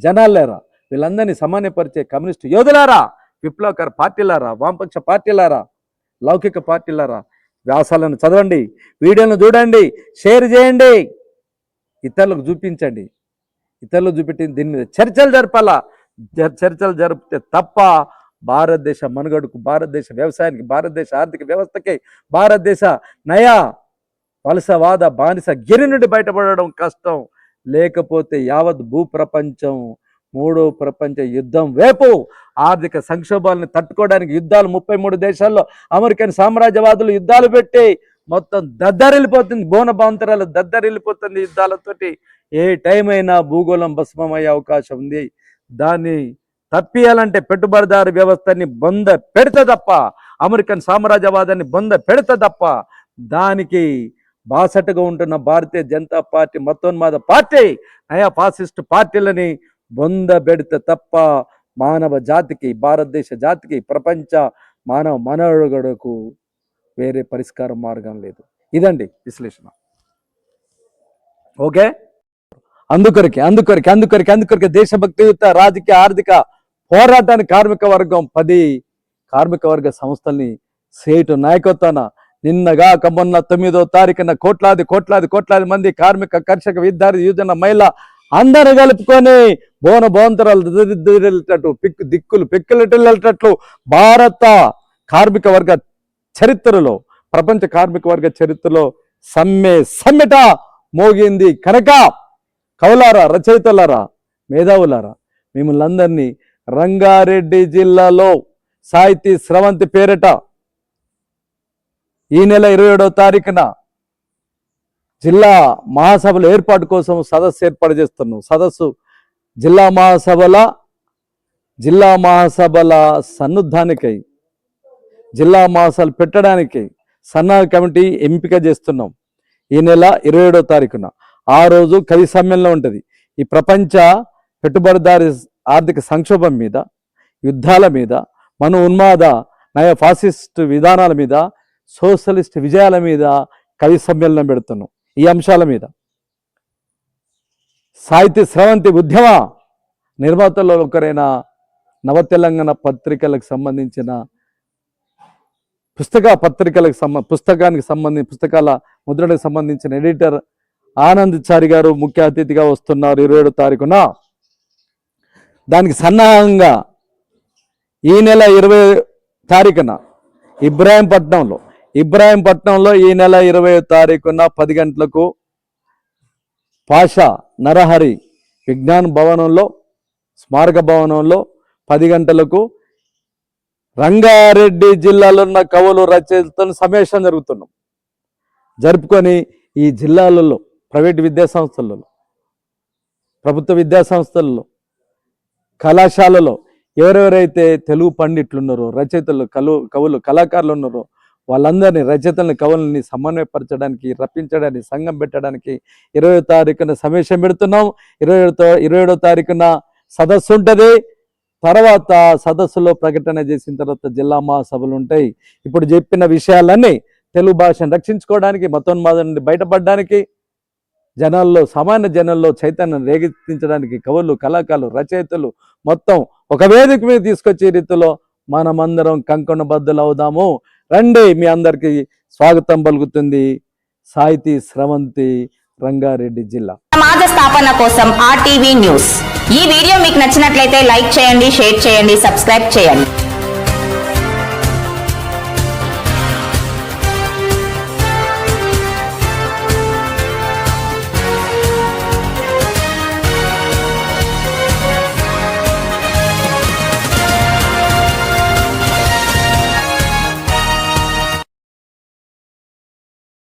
Speaker 2: జనాలారా, వీళ్ళందరినీ సామాన్యపరిచే కమ్యూనిస్టు యోధులారా, విప్లవకర పార్టీలారా, వామపక్ష పార్టీలారా, లౌకిక పార్టీలారా, వ్యాసాలను చదవండి, వీడియోలను చూడండి, షేర్ చేయండి, ఇతరులకు చూపించండి. ఇతరులకు చూపెట్టి దీని మీద చర్చలు జరపాలా. చర్చలు జరిపితే తప్ప భారతదేశ మనుగడకు, భారతదేశ వ్యవసాయానికి, భారతదేశ ఆర్థిక వ్యవస్థకి, భారతదేశ నయా వలసవాద బానిస గిరి నుండి బయటపడడం కష్టం. లేకపోతే యావత్ భూప్రపంచం మూడో ప్రపంచ యుద్ధం వైపు, ఆర్థిక సంక్షోభాలను తట్టుకోవడానికి యుద్ధాలు 33 దేశాల్లో అమెరికన్ సామ్రాజ్యవాదులు యుద్ధాలు పెట్టి మొత్తం దద్దరిల్లిపోతుంది, బోనబాంతరాలు దద్దరిల్లిపోతుంది యుద్ధాలతోటి. ఏ టైం అయినా భూగోళం భస్మమయ్యే అవకాశం ఉంది. దాన్ని తప్పియాలంటే పెట్టుబడిదారు వ్యవస్థని బొంద పెడితే తప్ప, అమెరికన్ సామ్రాజ్యవాదాన్ని బొంద పెడితే తప్ప, దానికి బాసటగా ఉంటున్న భారతీయ జనతా పార్టీ మతోన్మాద పార్టీ, నయా ఫాసిస్ట్ పార్టీలని బొంద పెడితే తప్ప మానవ జాతికి, భారతదేశ జాతికి, ప్రపంచ మానవ మనుగడకు వేరే పరిష్కార మార్గం లేదు. ఇదండి విశ్లేషణ. ఓకే, అందుకొరికి దేశభక్తియుత రాజకీయ ఆర్థిక పోరాటాన్ని కార్మిక వర్గం 10 కార్మిక వర్గ సంస్థల్ని సేటు నాయకత్వాన నిన్నగా మొన్న 9వ తారీఖున కోట్లాది మంది కార్మిక, కర్షక, విద్యార్థి, యువజన, మహిళ అందరూ కలుపుకొని బోనబాంతరాలు దిక్కులు పెక్కులెట్టేటట్లు భారత కార్మిక వర్గ చరిత్రలో, ప్రపంచ కార్మిక వర్గ చరిత్రలో సమ్మెట మోగింది. కనుక కవులారా, రచయితలారా, మేధావులారా, మిమ్మల్ని అందరినీ రంగారెడ్డి జిల్లాలో సాహితీ స్రవంతి పేరిట ఈ నెల 27వ తారీఖున జిల్లా మహాసభల ఏర్పాటు కోసం సదస్సు ఏర్పాటు చేస్తున్నాం. సదస్సు జిల్లా మహాసభల సన్నుద్ధానికై, జిల్లా మహాసభలు పెట్టడానికి సన్నాహ కమిటీ ఎంపిక చేస్తున్నాం. ఈ నెల 27వ తారీఖున ఆ రోజు కవి సమ్మేళనం ఉంటుంది. ఈ ప్రపంచ పెట్టుబడిదారి ఆర్థిక సంక్షోభం మీద, యుద్ధాల మీద, మను ఉన్మాద నయ ఫాసిస్ట్ విధానాల మీద, సోషలిస్ట్ విజయాల మీద కవి సమ్మేళనం పెడుతున్నాం. ఈ అంశాల మీద సాహిత్య స్రవంతి ఉద్యమ నిర్మాతల్లో ఒకరైన నవ తెలంగాణ పత్రికలకు సంబంధించిన పుస్తకాల ముద్రణకు సంబంధించిన ఎడిటర్ ఆనంద్ చారి గారు ముఖ్య అతిథిగా వస్తున్నారు 27వ తారీఖున. దానికి సన్నాహంగా ఈ నెల 20వ తారీఖున ఇబ్రాహీంపట్నంలో ఈ నెల 20వ తారీఖున 10 గంటలకు పాషా నరహరి విజ్ఞాన భవనంలో, స్మారక భవనంలో 10 గంటలకు రంగారెడ్డి జిల్లాలో ఉన్న కవులు, రచయితలను సమావేశం జరుపుకొని ఈ జిల్లాలలో ప్రైవేట్ విద్యాసంస్థలలో, ప్రభుత్వ విద్యాసంస్థలలో, కళాశాలలో ఎవరెవరైతే తెలుగు పండిట్లు ఉన్నారో, రచయితలు, కవులు, కళాకారులు ఉన్నారో వాళ్ళందరినీ, రచయితలని, కవులని సమన్వయపరచడానికి, రప్పించడానికి, సంఘం పెట్టడానికి 20వ తారీఖున సమావేశం పెడుతున్నాం. 27వ తారీఖున సదస్సు ఉంటుంది. తర్వాత సదస్సులో ప్రకటన చేసిన తర్వాత జిల్లా మహాసభలు ఉంటాయి. ఇప్పుడు చెప్పిన విషయాలన్నీ తెలుగు భాషను రక్షించుకోవడానికి, మతోన్మాదం నుండి బయటపడడానికి, సామాన్య జనాల్లో చైతన్యం రేకెత్తించడానికి కవులు, కళాకారులు, రచయితలు మొత్తం ఒక వేదిక మీద తీసుకొచ్చే రీతిలో మనమందరం కంకణబద్దులు అవుదాము. రండి, మీ అందరికీ స్వాగతం పలుకుతుంది సాహితీ స్రవంతి, రంగారెడ్డి జిల్లా.
Speaker 1: సమాజ స్థాపన కోసం RTV న్యూస్. ఈ వీడియో మీకు నచ్చినట్లయితే లైక్ చేయండి, షేర్ చేయండి, సబ్స్క్రైబ్ చేయండి.